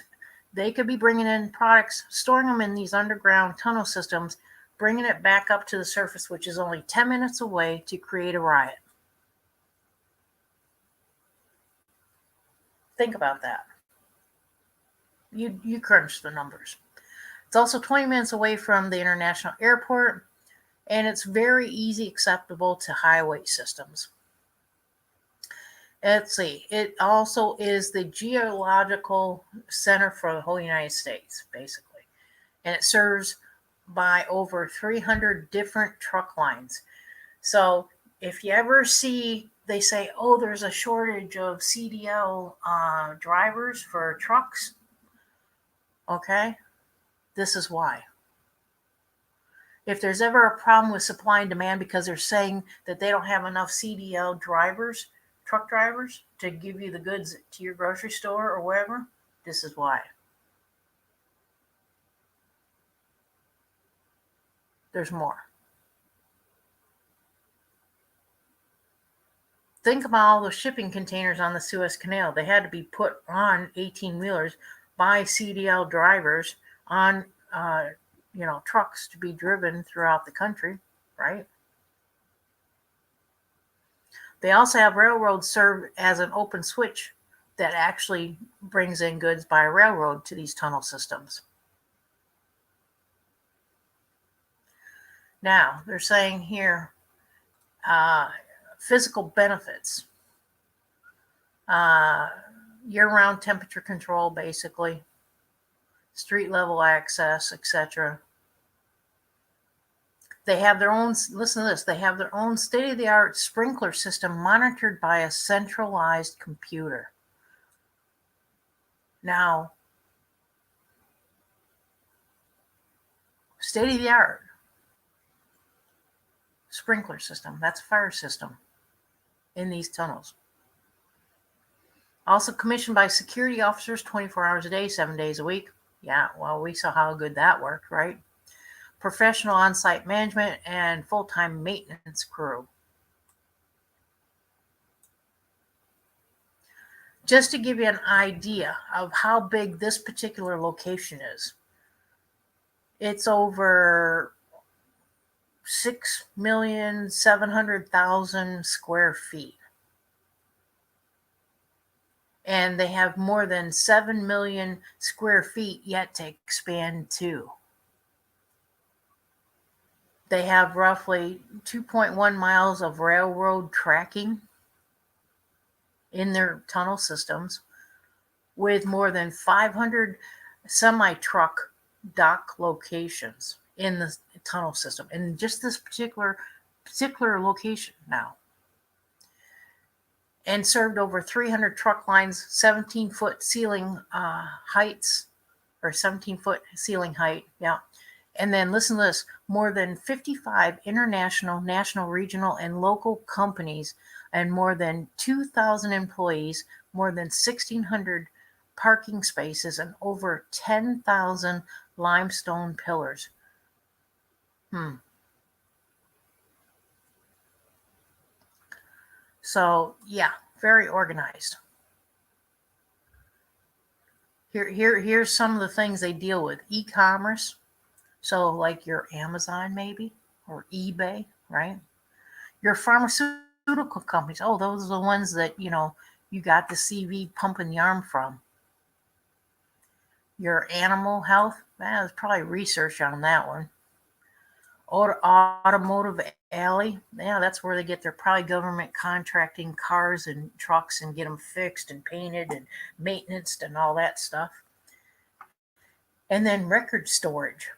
they could be bringing in products, storing them in these underground tunnel systems, bringing it back up to the surface, which is only 10 minutes away, to create a riot. Think about that. You crunch the numbers. It's also 20 minutes away from the international airport, and it's very easy acceptable to highway systems. Let's see. It also is the geological center for the whole United States, basically. And it serves by over 300 different truck lines. So if you ever see, they say, oh, there's a shortage of CDL drivers for trucks. Okay, this is why. If there's ever a problem with supply and demand because they're saying that they don't have enough CDL drivers, truck drivers, to give you the goods to your grocery store or wherever, this is why. There's more. Think about all the shipping containers on the Suez Canal. They had to be put on 18-wheelers by CDL drivers on, trucks to be driven throughout the country, right? They also have railroads serve as an open switch that actually brings in goods by railroad to these tunnel systems. Now, they're saying here, physical benefits. Year-round temperature control, basically. Street level access, etc. They have their own, listen to this, they have their own state-of-the-art sprinkler system monitored by a centralized computer. Now, state-of-the-art sprinkler system, that's a fire system in these tunnels. Also commissioned by security officers 24 hours a day, 7 days a week. Yeah, well, we saw how good that worked, right? Professional on-site management and full-time maintenance crew. Just to give you an idea of how big this particular location is, it's over 6,700,000 square feet. And they have more than 7 million square feet yet to expand to. They have roughly 2.1 miles of railroad tracking in their tunnel systems, with more than 500 semi-truck dock locations in the tunnel system, in just this particular location now. And served over 300 truck lines, 17-foot ceiling heights, or 17-foot ceiling height, yeah. And then listen to this, more than 55 international, national, regional, and local companies, and more than 2,000 employees, more than 1,600 parking spaces, and over 10,000 limestone pillars. So, yeah, very organized. Here's some of the things they deal with. E-commerce. So like your Amazon maybe, or eBay, right? Your pharmaceutical companies. Oh, those are the ones that, you got the CV pumping the arm from. Your animal health. There's probably research on that one. Automotive alley. Yeah, that's where they get their probably government contracting cars and trucks and get them fixed and painted and maintenanced and all that stuff. And then record storage.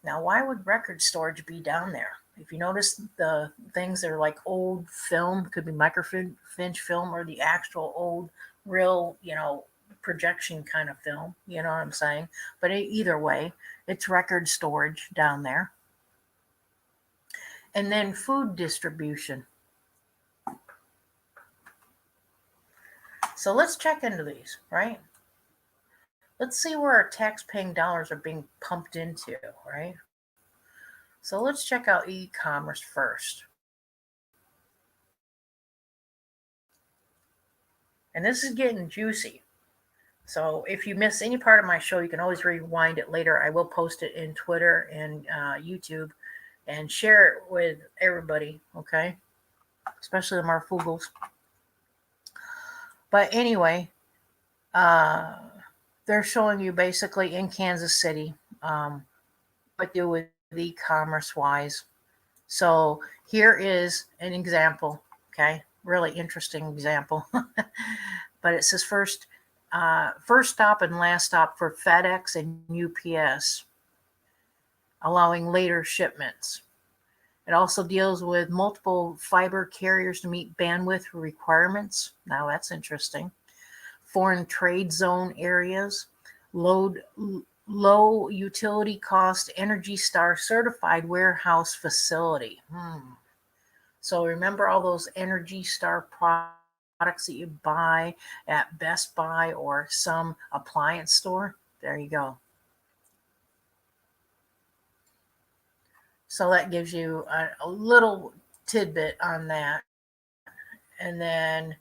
Now, why would record storage be down there? If you notice the things that are like old film, could be microfiche film or the actual old, real, projection kind of film, you know what I'm saying? But either way, it's record storage down there. And then food distribution. So let's check into these, right? Let's see where our tax-paying dollars are being pumped into, right? So let's check out e-commerce first. And this is getting juicy. So if you miss any part of my show, you can always rewind it later. I will post it in Twitter and YouTube and share it with everybody, okay? Especially the Marfugals. But anyway, they're showing you basically in Kansas City what do with e-commerce wise. So here is an example, okay? Really interesting example. But it says first stop and last stop for FedEx and UPS, allowing later shipments. It also deals with multiple fiber carriers to meet bandwidth requirements. Now that's interesting. Foreign trade zone areas, low utility cost Energy Star certified warehouse facility. So remember all those Energy Star products that you buy at Best Buy or some appliance store? There you go. So that gives you a little tidbit on that. And then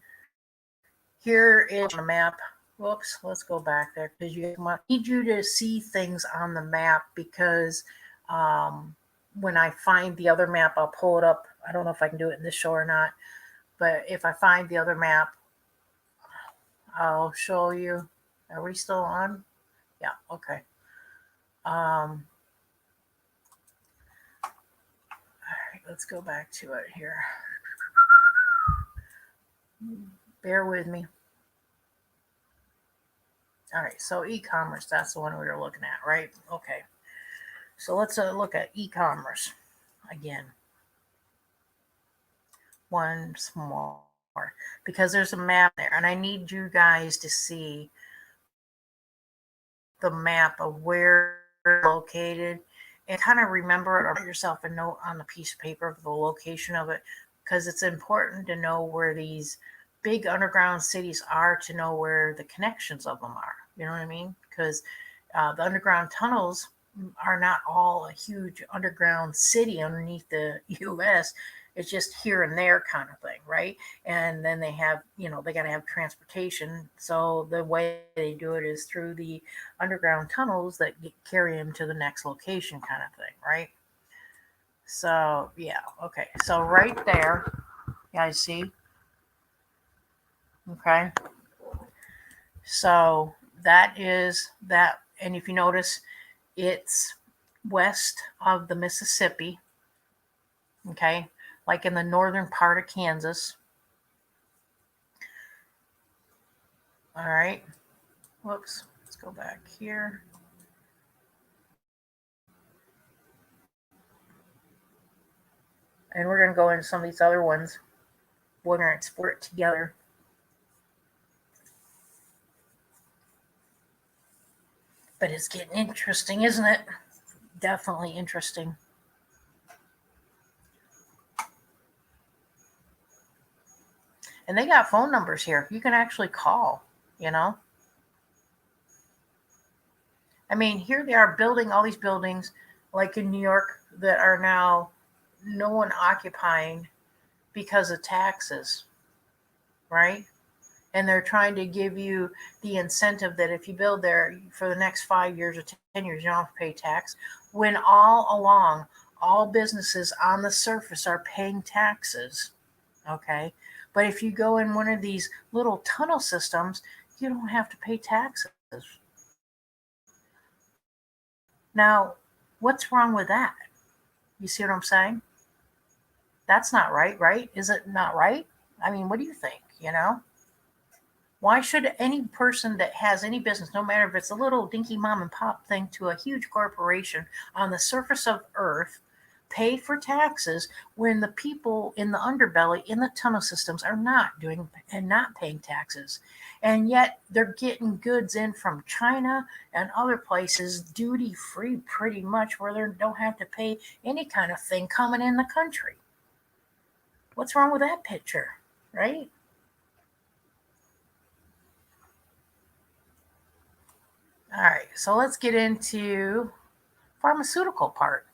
here is on the map. Whoops, let's go back there because I need you to see things on the map because when I find the other map, I'll pull it up. I don't know if I can do it in this show or not, But if I find the other map, I'll show you. Are we still on? Yeah, okay. All right, let's go back to it here. Bear with me. All right, so e-commerce, that's the one we were looking at, right? Okay. So let's look at e-commerce again. Once more, because there's a map there, and I need you guys to see the map of where it's located and kind of remember it or write yourself a note on the piece of paper of the location of it, because it's important to know where these big underground cities are, to know where the connections of them are. You know what I mean? Because the underground tunnels are not all a huge underground city underneath the US. It's just here and there kind of thing, right? And then they have, they got to have transportation. So the way they do it is through the underground tunnels that carry them to the next location kind of thing, right? So, yeah, okay. So right there, you guys see? Okay. So that is that. And if you notice, it's west of the Mississippi, okay, like in the northern part of Kansas. All right. Whoops. Let's go back here. And we're going to go into some of these other ones. We're going to explore it together. But it's getting interesting, isn't it? Definitely interesting. And they got phone numbers here. You can actually call, I mean, here they are building all these buildings, like in New York, that are now no one occupying because of taxes, right? And they're trying to give you the incentive that if you build there for the next 5 years or 10 years, you don't have to pay tax. When all along, all businesses on the surface are paying taxes, okay? But if you go in one of these little tunnel systems, you don't have to pay taxes. Now, what's wrong with that? You see what I'm saying? That's not right, right? Is it not right? I mean, what do you think, Why should any person that has any business, no matter if it's a little dinky mom and pop thing to a huge corporation on the surface of Earth, pay for taxes when the people in the underbelly, in the tunnel systems, are not doing and not paying taxes? And yet they're getting goods in from China and other places duty free pretty much, where they don't have to pay any kind of thing coming in the country. What's wrong with that picture, right? All right, so let's get into pharmaceutical part.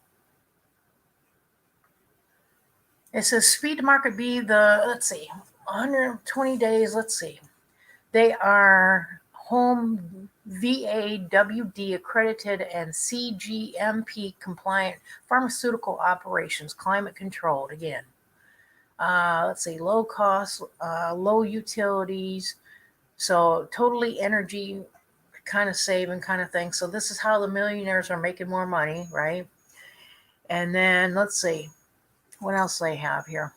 It says speed to market be the, let's see, 120 days. Let's see. They are home VAWD accredited and CGMP compliant pharmaceutical operations, climate controlled again. Let's see, low cost, low utilities. So totally energy kind of saving kind of thing. So this is how the millionaires are making more money, right? And then let's see what else they have here.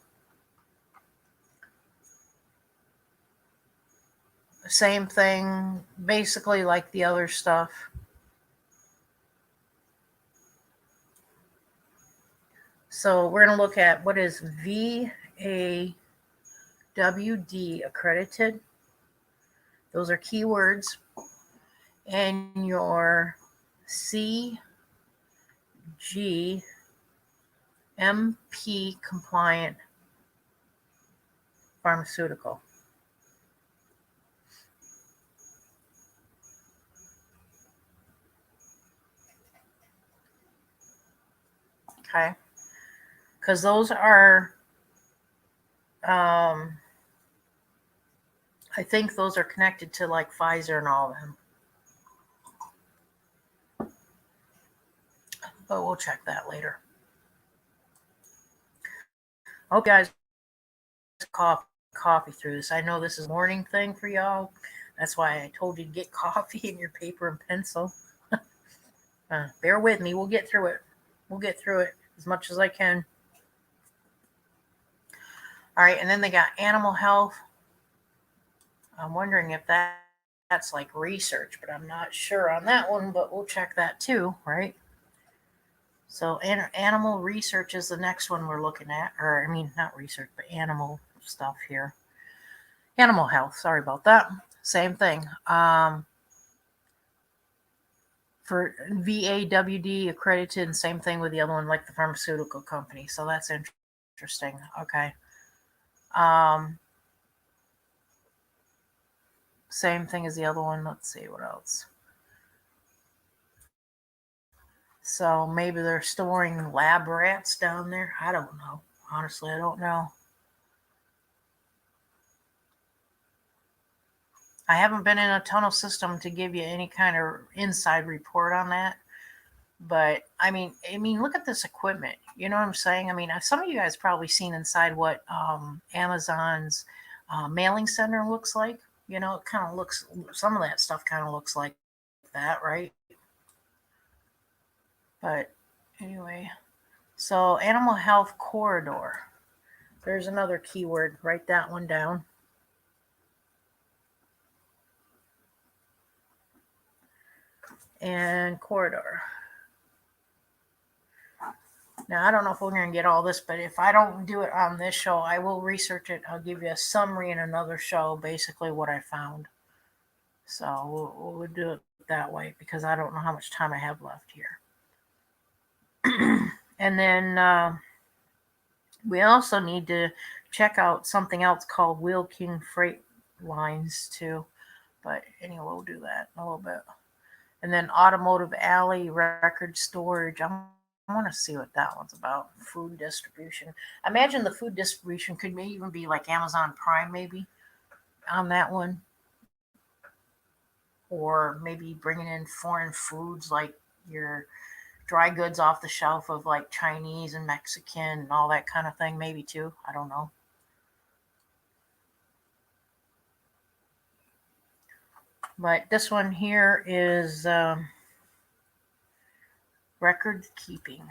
Same thing, basically like the other stuff. So we're going to look at what is VAWD accredited. Those are keywords. And your CGMP compliant pharmaceutical. Okay. Because those are, I think those are connected to like Pfizer and all of them. But we'll check that later. Hope you guys cough coffee through this. I know this is a morning thing for y'all. That's why I told you to get coffee and your paper and pencil. Bear with me. We'll get through it. We'll get through it as much as I can. All right, and then they got animal health. I'm wondering if that's like research, but I'm not sure on that one, but we'll check that too, right? So animal research is the next one we're looking at, or I mean, not research, but animal stuff here. Animal health, sorry about that. Same thing. For VAWD accredited, and same thing with the other one, like the pharmaceutical company. So that's interesting. Okay. Same thing as the other one. Let's see what else. So maybe they're storing lab rats down there. I don't know. Honestly, I don't know. I haven't been in a tunnel system to give you any kind of inside report on that. But I mean, look at this equipment. You know what I'm saying? I mean, some of you guys probably seen inside what Amazon's mailing center looks like. You know, it kind of looks. Some of that stuff kind of looks like that, right? But anyway, so animal health corridor. There's another keyword. Write that one down. And corridor. Now, I don't know if we're going to get all this, but if I don't do it on this show, I will research it. I'll give you a summary in another show, basically what I found. So we'll do it that way because I don't know how much time I have left here. And then we also need to check out something else called Wheel King Freight Lines too. But anyway, we'll do that in a little bit. And then Automotive Alley Record Storage. I want to see what that one's about. Food distribution. I imagine the food distribution could maybe even be like Amazon Prime, maybe on that one, or maybe bringing in foreign foods like your dry goods off the shelf of like Chinese and Mexican and all that kind of thing, maybe too. I don't know. But this one here is record keeping.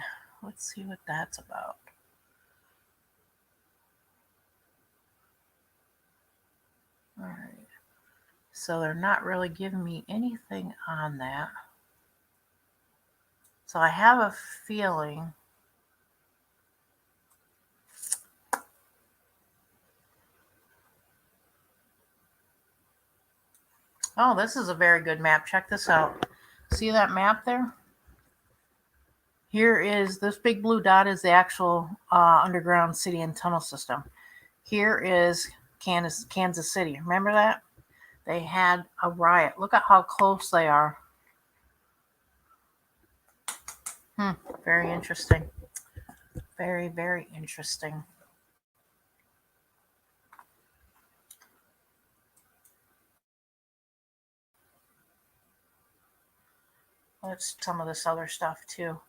Let's see what that's about. All right. So they're not really giving me anything on that. So I have a feeling. Oh, this is a very good map. Check this out. See that map there? Here is this big blue dot is the actual underground city and tunnel system. Here is Kansas City. Remember that? They had a riot. Look at how close they are. Very interesting. Very, very interesting. Let's some of this other stuff too.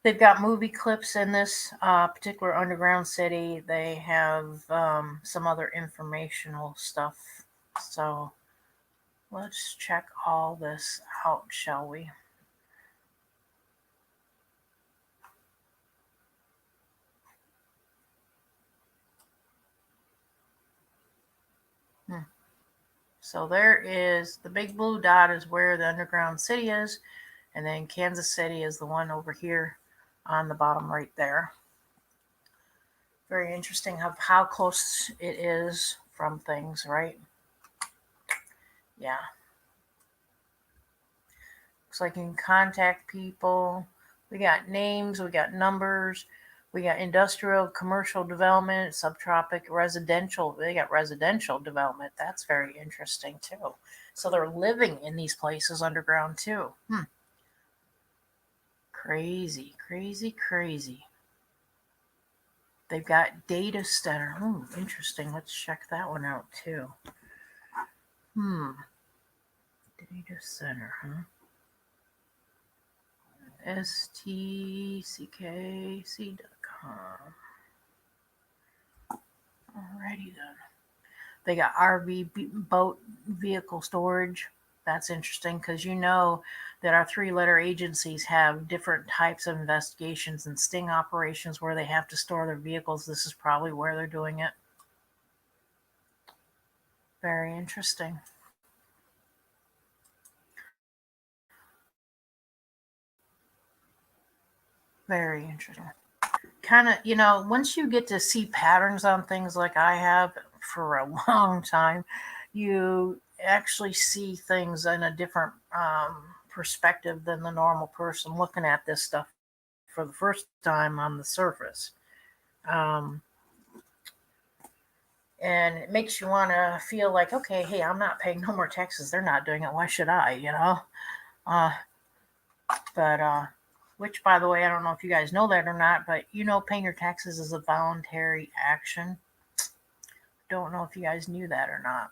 They've got movie clips in this particular underground city. They have some other informational stuff. So let's check all this out, shall we? So there is the big blue dot is where the underground city is, and then Kansas City is the one over here on the bottom right there. Very interesting of how close it is from things, right? Yeah. Looks like you can contact people. We got names, we got numbers, we got industrial, commercial development, subtropic, residential. They got residential development. That's very interesting too. So they're living in these places underground too. Crazy, crazy, crazy. They've got data center. Interesting. Let's check that one out too. Data center, huh? stckc.com. All Alrighty then. They got RV boat vehicle storage. That's interesting because you know that our three-letter agencies have different types of investigations and sting operations where they have to store their vehicles. This is probably where they're doing it. Very interesting. Very interesting. Kind of, once you get to see patterns on things like I have for a long time, you actually see things in a different perspective than the normal person looking at this stuff for the first time on the surface. Um, and it makes you want to feel like, okay, hey, I'm not paying no more taxes. They're not doing it. Why should I? Uh, but which, by the way, I don't know if you guys know that or not, but paying your taxes is a voluntary action. Don't know if you guys knew that or not.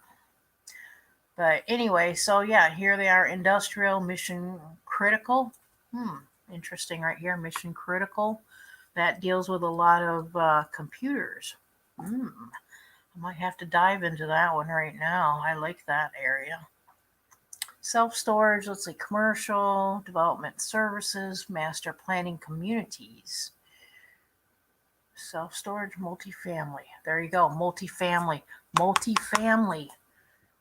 But anyway, so yeah, here they are, industrial mission critical. Interesting right here, mission critical. That deals with a lot of computers. I might have to dive into that one right now. I like that area. Self storage, let's see, commercial, development services, master planning communities. Self storage, multifamily. There you go, multifamily. Multifamily.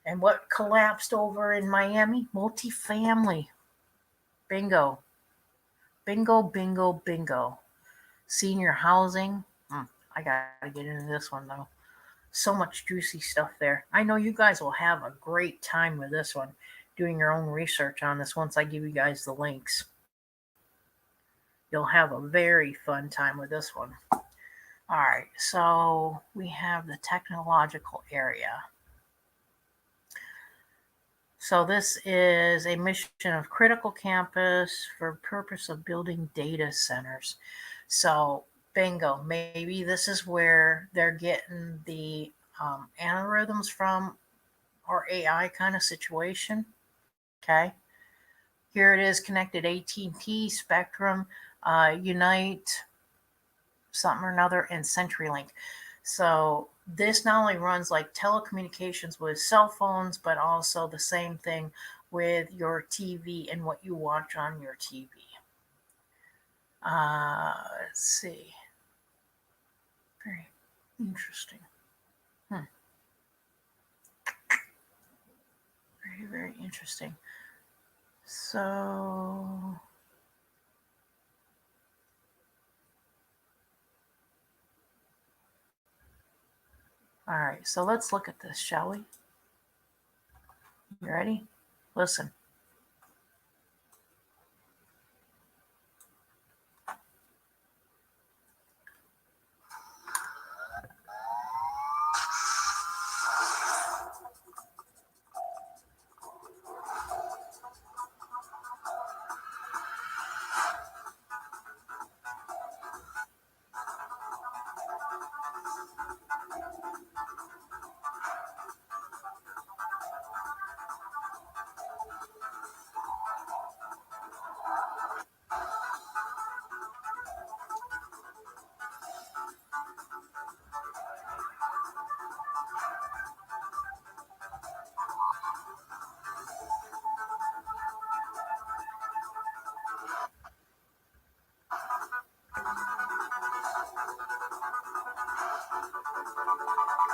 And what collapsed over in Miami? Multifamily. Bingo. Bingo, bingo, bingo. Senior housing. I got to get into this one though. So much juicy stuff there. I know you guys will have a great time with this one, doing your own research on this once I give you guys the links. You'll have a very fun time with this one. All right, so we have the technological area. So this is a mission of critical campus for purpose of building data centers. So bingo, maybe this is where they're getting the algorithms from, or AI kind of situation. Okay. Here it is, connected AT&T, Spectrum, Unite, something or another, and CenturyLink. So this not only runs like telecommunications with cell phones, but also the same thing with your TV and what you watch on your TV. Let's see. Very interesting. Very, very interesting. So, all right. So let's look at this, shall we? You ready? Listen.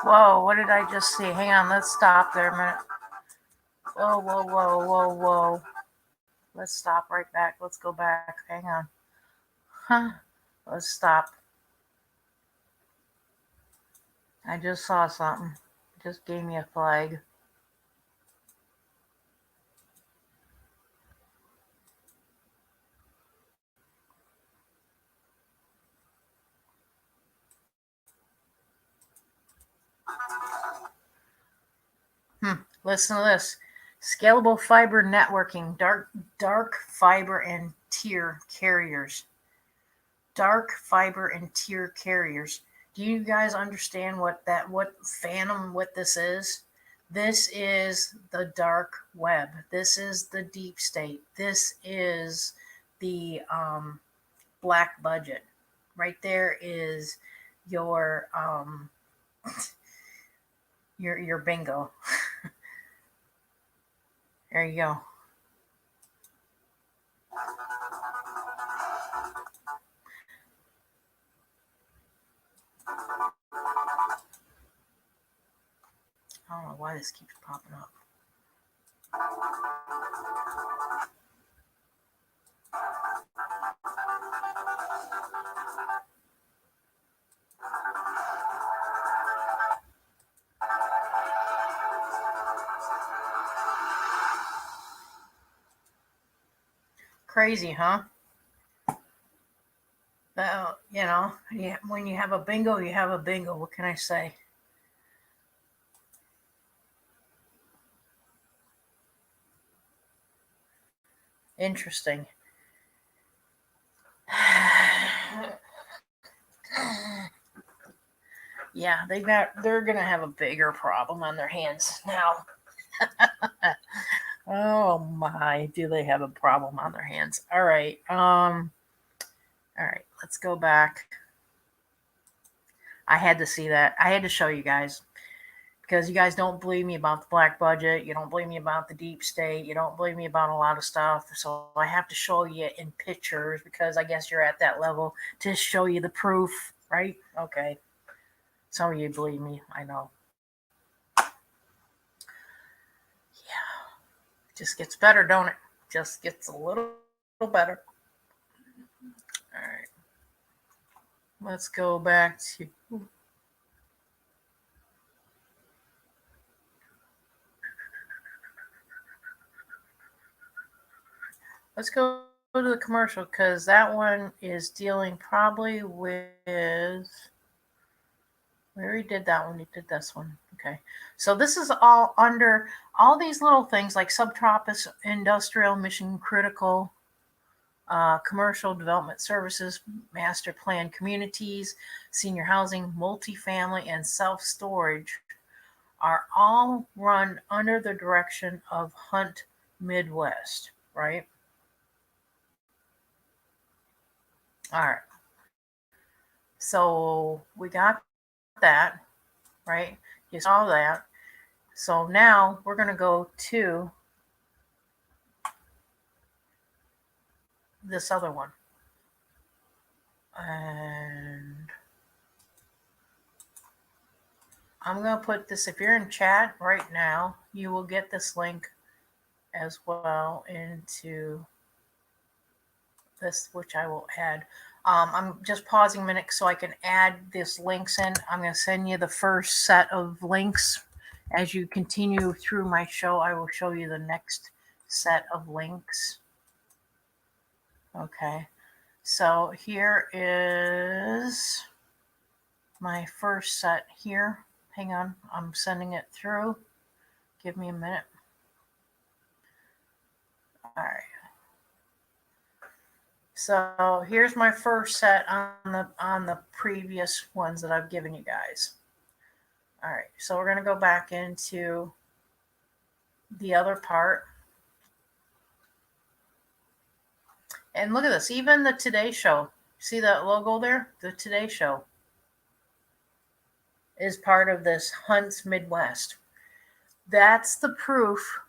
Whoa, what did I just see? Hang on, let's stop there a minute. Whoa, whoa, whoa, whoa, whoa. Let's stop right back. Let's go back. Hang on. Huh. Let's stop. I just saw something. It just gave me a flag. Listen to this. Scalable fiber networking, dark fiber and tier carriers. Dark fiber and tier carriers. Do you guys understand what this is? This is the dark web. This is the deep state. This is the black budget. Right there is your your bingo. There you go. I don't know why this keeps popping up. Crazy, huh? Well, yeah, when you have a bingo, you have a bingo. What can I say? Interesting. Yeah, they're gonna have a bigger problem on their hands now. Oh my, do they have a problem on their hands? All right. All right, let's go back. I had to see that. I had to show you guys because you guys don't believe me about the black budget. You don't believe me about the deep state. You don't believe me about a lot of stuff. So I have to show you in pictures because I guess you're at that level to show you the proof, right? Okay. Some of you believe me. I know. Yeah. Just gets better, don't it? Just gets a little better. All right. Let's go back to. Let's go to the commercial because that one is dealing probably with. We already did that one. We did this one. Okay. So this is all under all these little things like subtropics, industrial, mission critical, commercial development services, master plan communities, senior housing, multifamily, and self storage are all run under the direction of Hunt Midwest, right? All right. So we got that, right? You saw that. So now we're going to go to this other one. And I'm going to put this, if you're in chat right now, you will get this link as well into this, which I will add. I'm just pausing a minute so I can add this links in. I'm going to send you the first set of links. As you continue through my show, I will show you the next set of links. Okay. So here is my first set here. Hang on, I'm sending it through. Give me a minute. All right. So here's my first set on the previous ones that I've given you guys. All right. So we're going to go back into the other part. And look at this. Even the Today Show. See that logo there? The Today Show is part of this Hunt's Midwest. That's the proof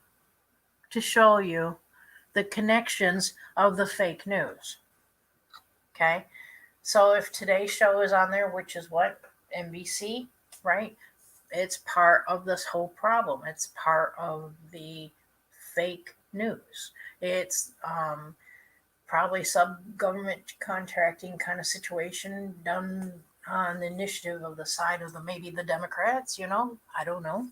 to show you the connections of the fake news. Okay. So if Today's Show is on there, which is what? NBC, right? It's part of this whole problem. It's part of the fake news. It's probably sub-government contracting kind of situation done on the initiative of the side of maybe the Democrats, I don't know.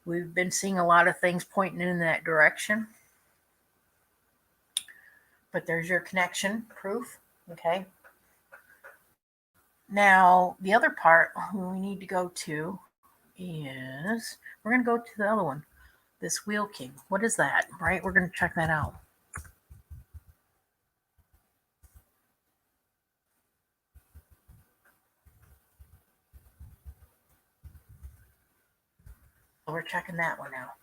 We've been seeing a lot of things pointing in that direction. But there's your connection proof, okay? Now, the other part we need to go to is, we're going to go to the other one, this Wheel King. What is that, right? We're going to check that out. We're checking that one out.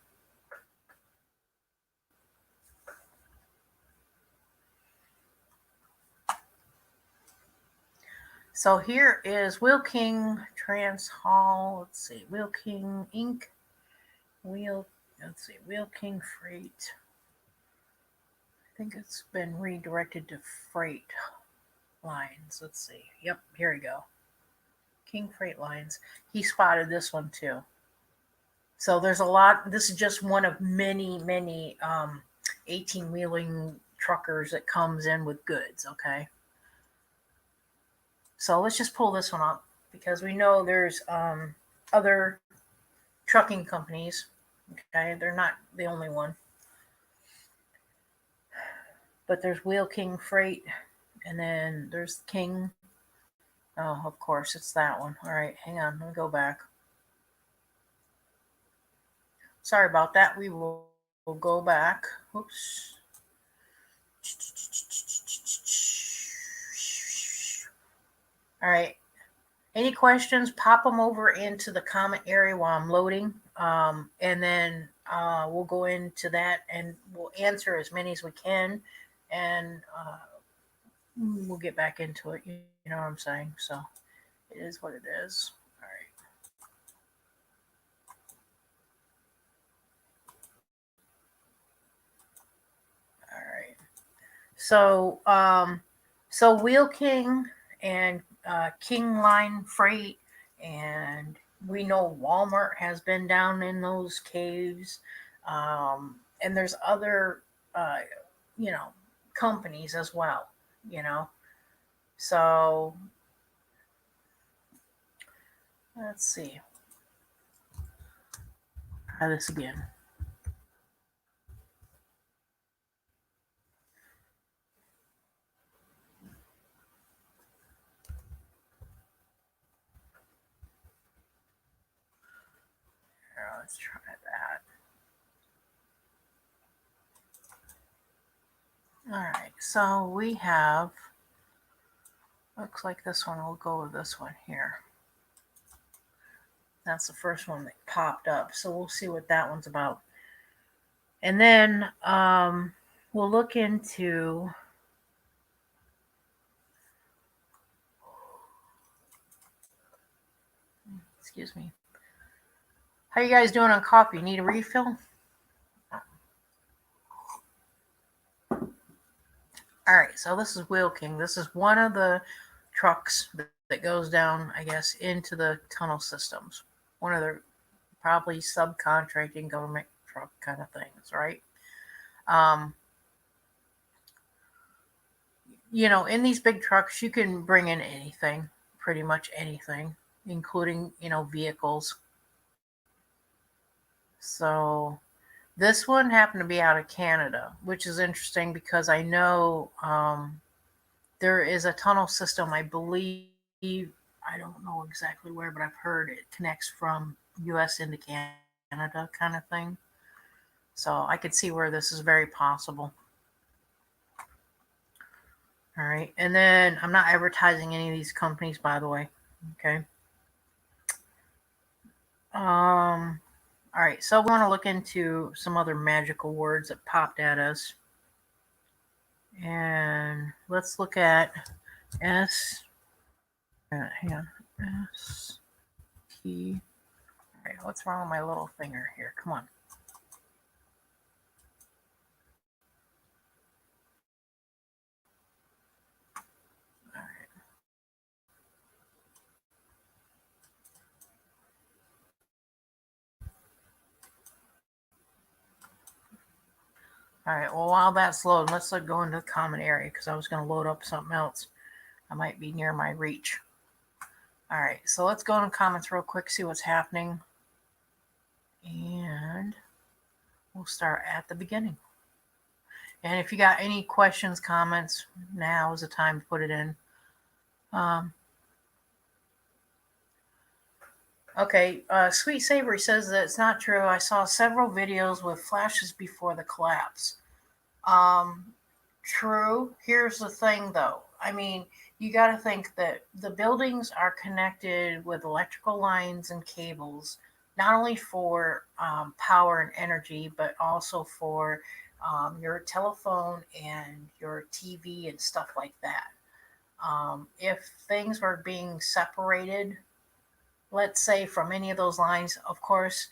So here is Wheel King Trans Hall. Let's see, Wheel King Inc. Let's see, Wheel King Freight. I think it's been redirected to freight lines. Let's see. Yep, here we go. King Freight Lines. He spotted this one too. So there's a lot. This is just one of many 18 wheeling truckers that comes in with goods. Okay. So let's just pull this one up because we know there's other trucking companies. Okay, they're not the only one. But there's Wheel King Freight, and then there's King. Oh, of course, it's that one. All right, hang on. Let me go back. Sorry about that. We'll go back. Oops. All right. Any questions? Pop them over into the comment area while I'm loading. And then we'll go into that and we'll answer as many as we can. And we'll get back into it. You know what I'm saying? So it is what it is. All right. All right. So Wheel King and King Line Freight, and we know Walmart has been down in those caves, and there's other, uh, you know, companies as well. You know, so let's see. Try this again. Here, let's try that. All right, so we have. Looks like this one will go with this one here. That's the first one that popped up. So we'll see what that one's about. And then we'll look into excuse me. How you guys doing on coffee? Need a refill? All right, so this is Wheel King. This is one of the trucks that goes down, I guess, into the tunnel systems. One of the probably subcontracting government truck kind of things, right? Um, in these big trucks, you can bring in anything, pretty much anything, including, vehicles. So this one happened to be out of Canada, which is interesting because I know there is a tunnel system, I believe, I don't know exactly where, but I've heard it connects from US into Canada kind of thing. So I could see where this is very possible. All right. And then I'm not advertising any of these companies, by the way. Okay. All right. So we want to look into some other magical words that popped at us. And let's look at S. Hang on. S. T. All right. What's wrong with my little finger here? Come on. All right, well, while that's loading, let's go into the common area because I was going to load up something else. I might be near my reach. All right, so let's go into comments real quick, see what's happening. And we'll start at the beginning. And if you got any questions, comments, now is the time to put it in. Okay, Sweet Savory says that it's not true. I saw several videos with flashes before the collapse. True. Here's the thing, though. I mean, you got to think that the buildings are connected with electrical lines and cables, not only for power and energy, but also for your telephone and your TV and stuff like that. If things were being separated, let's say from any of those lines, of course,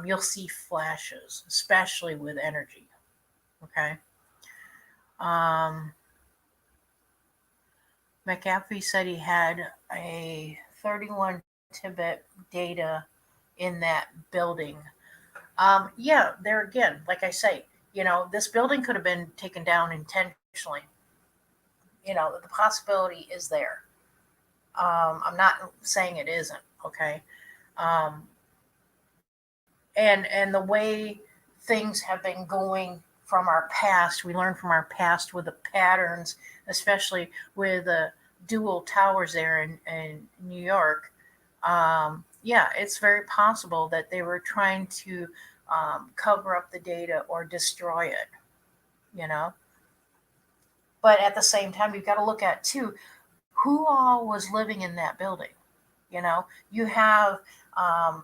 you'll see flashes, especially with energy. Okay. Um, McAfee said he had a 31 Tibet data in that building. Yeah, there again, like I say, this building could have been taken down intentionally. The possibility is there. I'm not saying it isn't. Okay. Um, and the way things have been going from our past, we learn from our past with the patterns, especially with the dual towers there in New York. Yeah, it's very possible that they were trying to cover up the data or destroy it, you know. But at the same time, you've got to look at too who all was living in that building. You have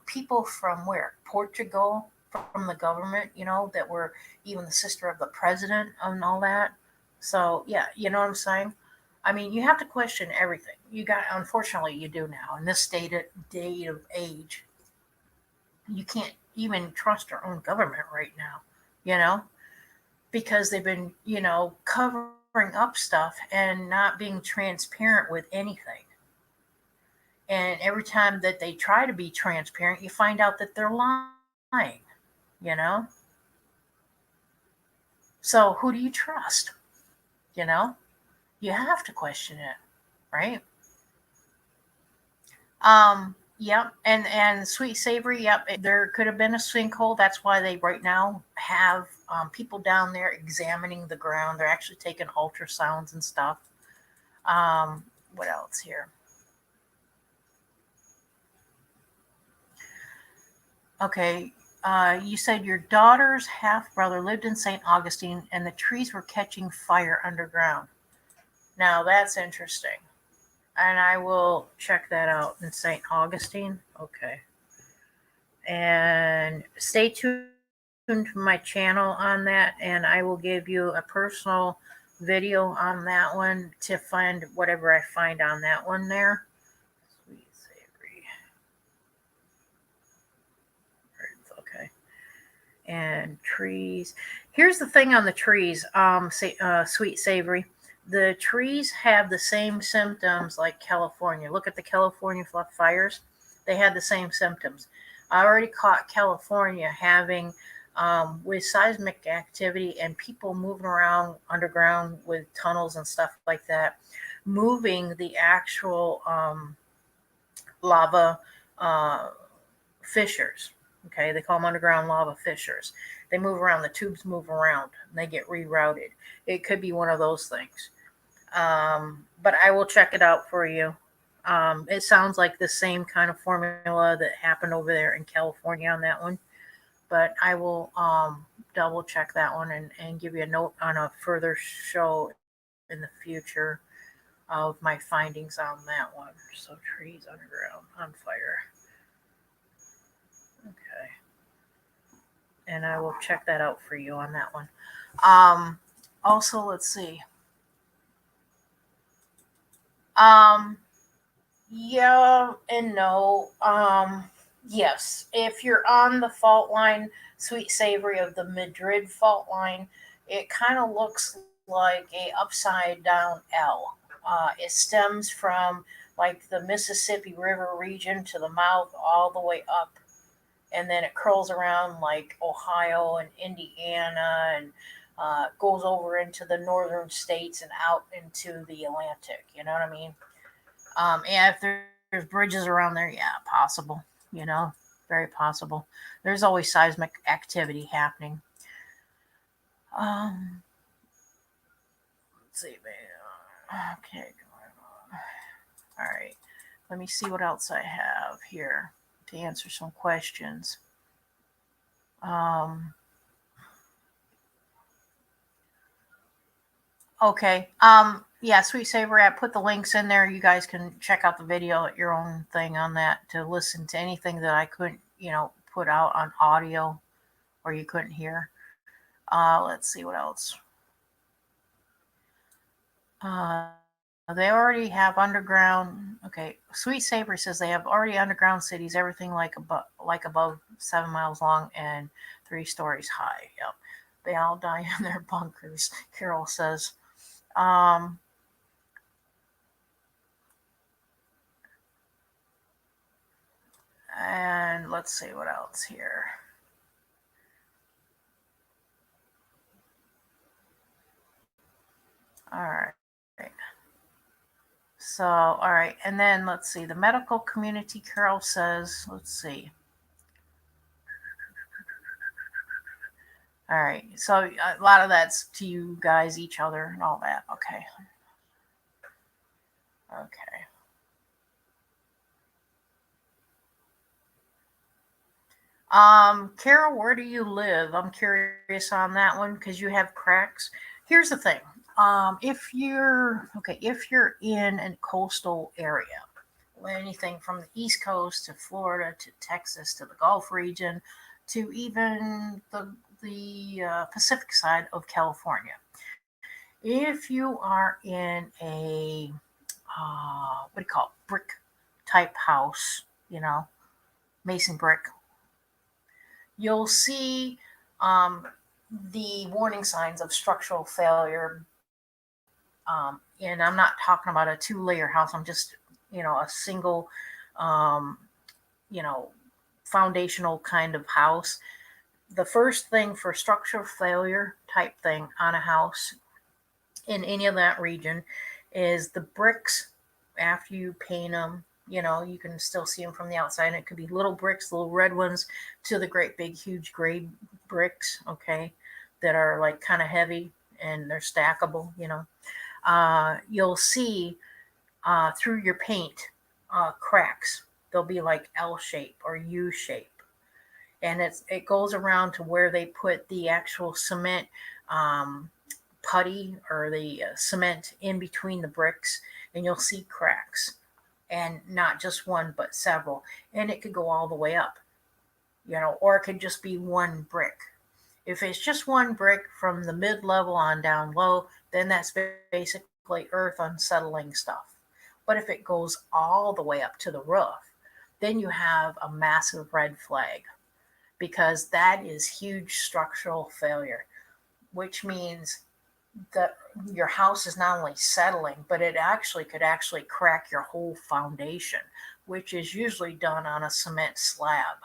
people from where? Portugal, from the government, that were even the sister of the president and all that. So, yeah, you know what I'm saying? I mean, you have to question everything. Unfortunately, you do now. In this day of age, you can't even trust our own government right now, you know, because they've been, covering up stuff and not being transparent with anything. And every time that they try to be transparent, you find out that they're lying, you know? So who do you trust? You know? You have to question it, right? Yep. And sweet savory, yep. There could have been a sinkhole. That's why they right now have people down there examining the ground. They're actually taking ultrasounds and stuff. What else here? Okay, you said your daughter's half brother lived in St. Augustine and the trees were catching fire underground. Now that's interesting. And I will check that out in St. Augustine. Okay. And stay tuned to my channel on that, and I will give you a personal video on that one to find whatever I find on that one there. Sweet savory. Okay. And trees. Here's the thing on the trees, sweet savory. The trees have the same symptoms like California. Look at the California fires. They had the same symptoms. I already caught California having, with seismic activity and people moving around underground with tunnels and stuff like that, moving the actual lava fissures. Okay, they call them underground lava fissures. They move around, the tubes move around, and they get rerouted. It could be one of those things. But I will check it out for you. It sounds like the same kind of formula that happened over there in California on that one. But I will double check that one and give you a note on a further show in the future of my findings on that one. So trees underground on fire. Okay. And I will check that out for you on that one. Also, let's see. Yeah and no. Yes, if you're on the fault line, sweet savory of the Madrid fault line, it kind of looks like a upside down L. It stems from like the Mississippi River region to the mouth all the way up, and then it curls around like Ohio and Indiana and goes over into the northern states and out into the Atlantic. You know what I mean? Yeah, if there's bridges around there, yeah, possible. Very possible. There's always seismic activity happening. Um, let's see. Okay. All right. Let me see what else I have here to answer some questions. Um, okay. Yeah, Sweet Saver, I put the links in there. You guys can check out the video at your own thing on that to listen to anything that I couldn't, put out on audio or you couldn't hear. Let's see what else. they already have underground. Okay, Sweet Saber says they have already underground cities, everything like above 7 miles long and 3 stories high. Yep, they all die in their bunkers. Carol says. Um, and let's see what else here. All right. So, all right. And then let's see. The medical community, Carol says, let's see. All right. So, a lot of that's to you guys, each other, and all that. Okay. Okay. Carol, where do you live? I'm curious on that one because you have cracks. Here's the thing. If you're in a coastal area, anything from the East Coast to Florida to Texas to the Gulf region to even the Pacific side of California. If you are in a what do you call it, brick type house, mason brick, you'll see um, the warning signs of structural failure. And I'm not talking about a 2-layer house. I'm just, a single, um, you know, foundational kind of house. The first thing for structural failure type thing on a house in any of that region is the bricks. After you paint them, you can still see them from the outside. And it could be little bricks, little red ones, to the great big huge gray bricks, okay, that are like kind of heavy and they're stackable. You'll see through your paint cracks. They'll be like L shape or U shape, and it goes around to where they put the actual cement um, putty or the cement in between the bricks, and you'll see cracks, and not just one but several, and it could go all the way up, or it could just be one brick. If it's just one brick from the mid level on down low, then that's basically earth unsettling stuff. But if it goes all the way up to the roof, then you have a massive red flag because that is huge structural failure, which means that your house is not only settling, but it could actually crack your whole foundation, which is usually done on a cement slab.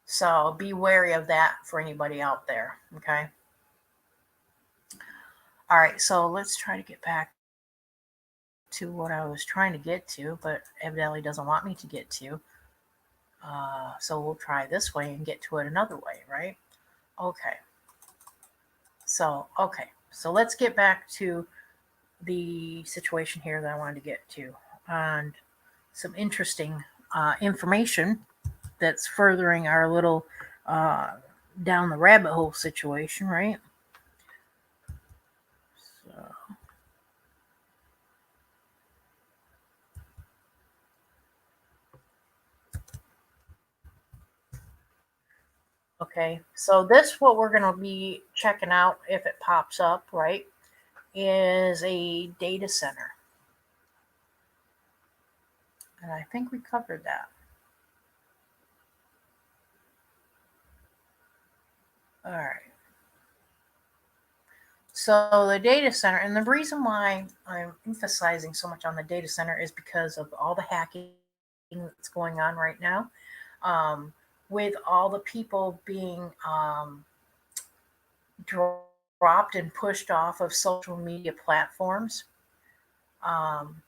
So be wary of that for anybody out there. Okay. All right. So let's try to get back to what I was trying to get to, but evidently doesn't want me to get to. So we'll try this way and get to it another way, right? Okay. Okay. So let's get back to the situation here that I wanted to get to, and some interesting information that's furthering our little down the rabbit hole situation, right? So, okay, so this what we're going to be checking out if it pops up, right? Is a data center, and I think we covered that. All right. So the data center, and the reason why I'm emphasizing so much on the data center is because of all the hacking that's going on right now, um, with all the people being dropped and pushed off of social media platforms, um,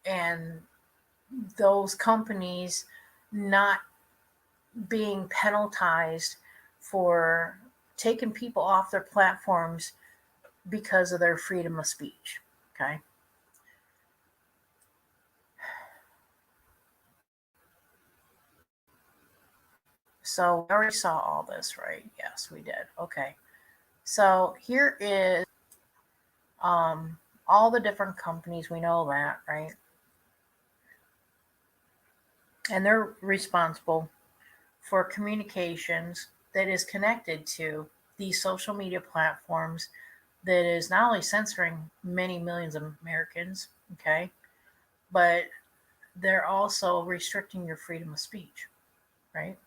and those companies not being penalized for taking people off their platforms because of their freedom of speech. Okay. So we already saw all this, right? Yes, we did. Okay. So here is all the different companies. We know that, right? And they're responsible for communications that is connected to these social media platforms that is not only censoring many millions of Americans, okay, but they're also restricting your freedom of speech, right?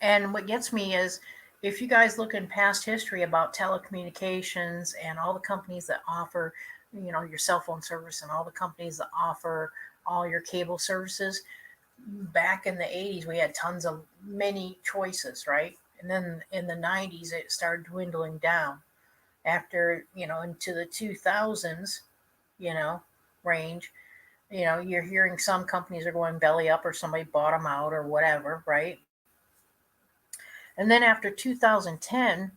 And what gets me is if you guys look in past history about telecommunications and all the companies that offer, your cell phone service and all the companies that offer all your cable services, back in the 80s, we had tons of many choices, right? And then in the 90s, it started dwindling down. After, into the 2000s, you know, range, you're hearing some companies are going belly up or somebody bought them out or whatever, right? And then after 2010,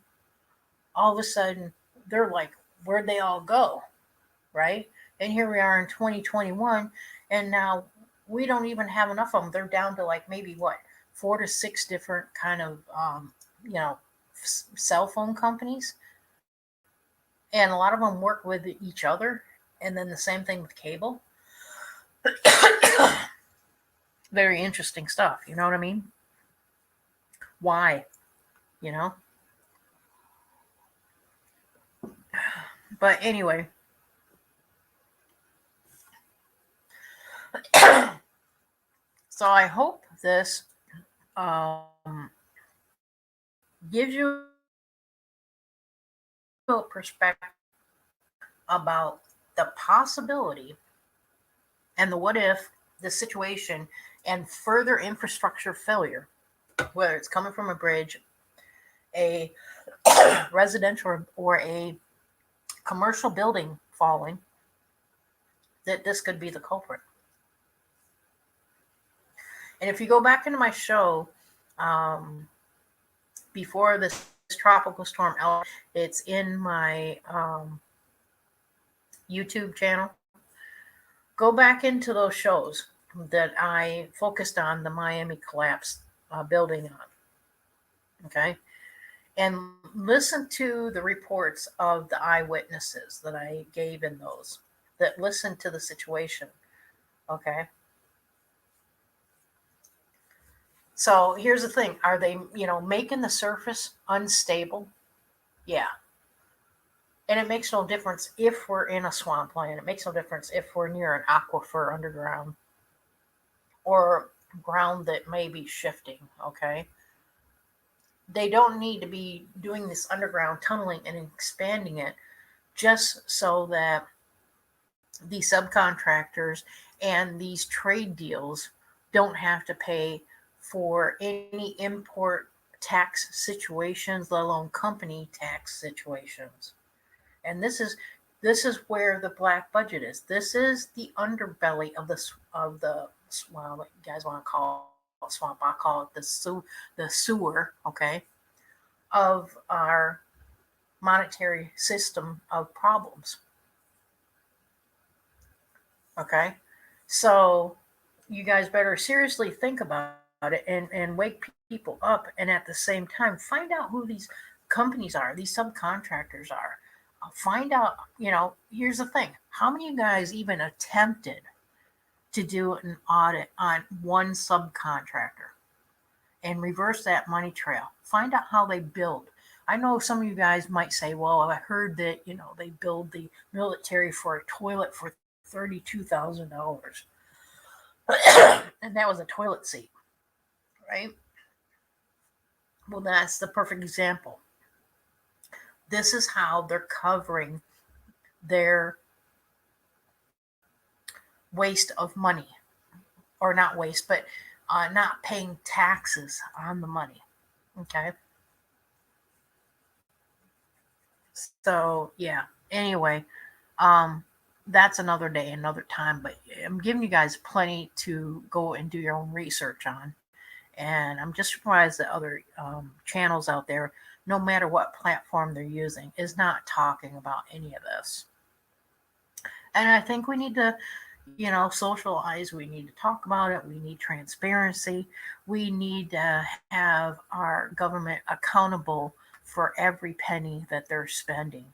all of a sudden, they're like, where'd they all go? Right? And here we are in 2021, and now we don't even have enough of them. They're down to like maybe what, 4 to 6 different kind of, you know, cell phone companies. And a lot of them work with each other. And then the same thing with cable. Very interesting stuff. You know what I mean? Why? You know? But anyway, so I hope this gives you a perspective about the possibility and the what if, the situation, and further infrastructure failure, whether it's coming from a bridge, a residential, or a commercial building falling, that this could be the culprit. And if you go back into my show, before this tropical storm, it's in my YouTube channel. Go back into those shows that I focused on the Miami collapse building on. Okay. And listen to the reports of the eyewitnesses that I gave in those, that listened to the situation. Okay. So here's the thing. Are they, making the surface unstable? Yeah. And it makes no difference if we're in a swampland. It makes no difference if we're near an aquifer underground or ground that may be shifting. Okay. They don't need to be doing this underground tunneling and expanding it just so that the subcontractors and these trade deals don't have to pay for any import tax situations, let alone company tax situations. And this is where the black budget is. This is the underbelly of the well, what you guys want to call it swamp. I call it the sewer, okay, of our monetary system of problems. Okay. So you guys better seriously think about it and wake people up, and at the same time find out who these companies are, these subcontractors are. Find out, here's the thing. How many of you guys even attempted to do an audit on one subcontractor and reverse that money trail? Find out how they build. I know some of you guys might say, well, I heard that, they build the military for a toilet for $32,000. And that was a toilet seat, right? Well, that's the perfect example. This is how they're covering their waste of money, or not waste, but not paying taxes on the money. Okay. So, yeah. Anyway, that's another day, another time, but I'm giving you guys plenty to go and do your own research on. And I'm just surprised that other channels out there, no matter what platform they're using, is not talking about any of this. And I think we need to, socialize. We need to talk about it. We need transparency. We need to have our government accountable for every penny that they're spending.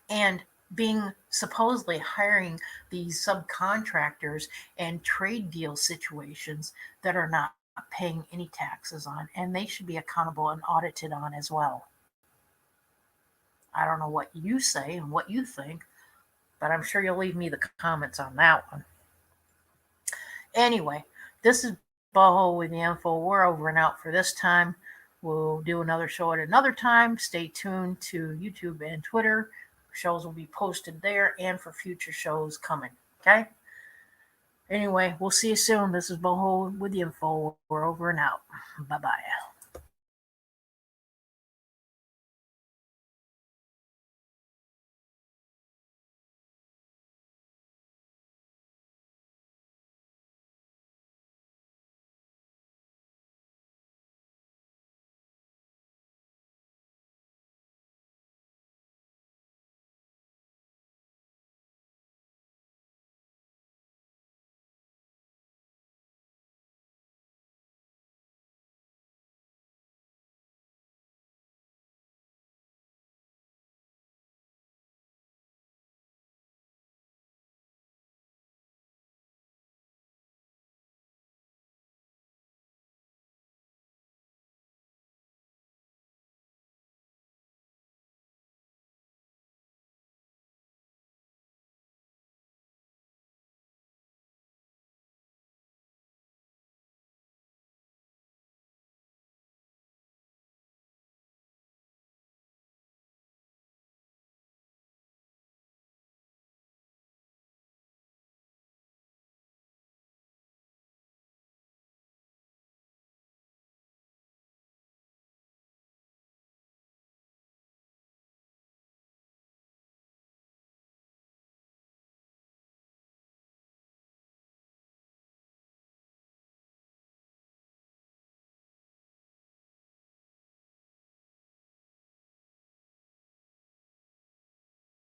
And being supposedly hiring these subcontractors and trade deal situations that are not paying any taxes on, and they should be accountable and audited on as well. I don't know what you say and what you think, but I'm sure you'll leave me the comments on that one. Anyway, this is Boho with the info. We're over and out for this time. We'll do another show at another time. Stay tuned to YouTube and Twitter. Shows will be posted there and for future shows coming. Okay? Anyway, we'll see you soon. This is Boho with the info. We're over and out. Bye-bye.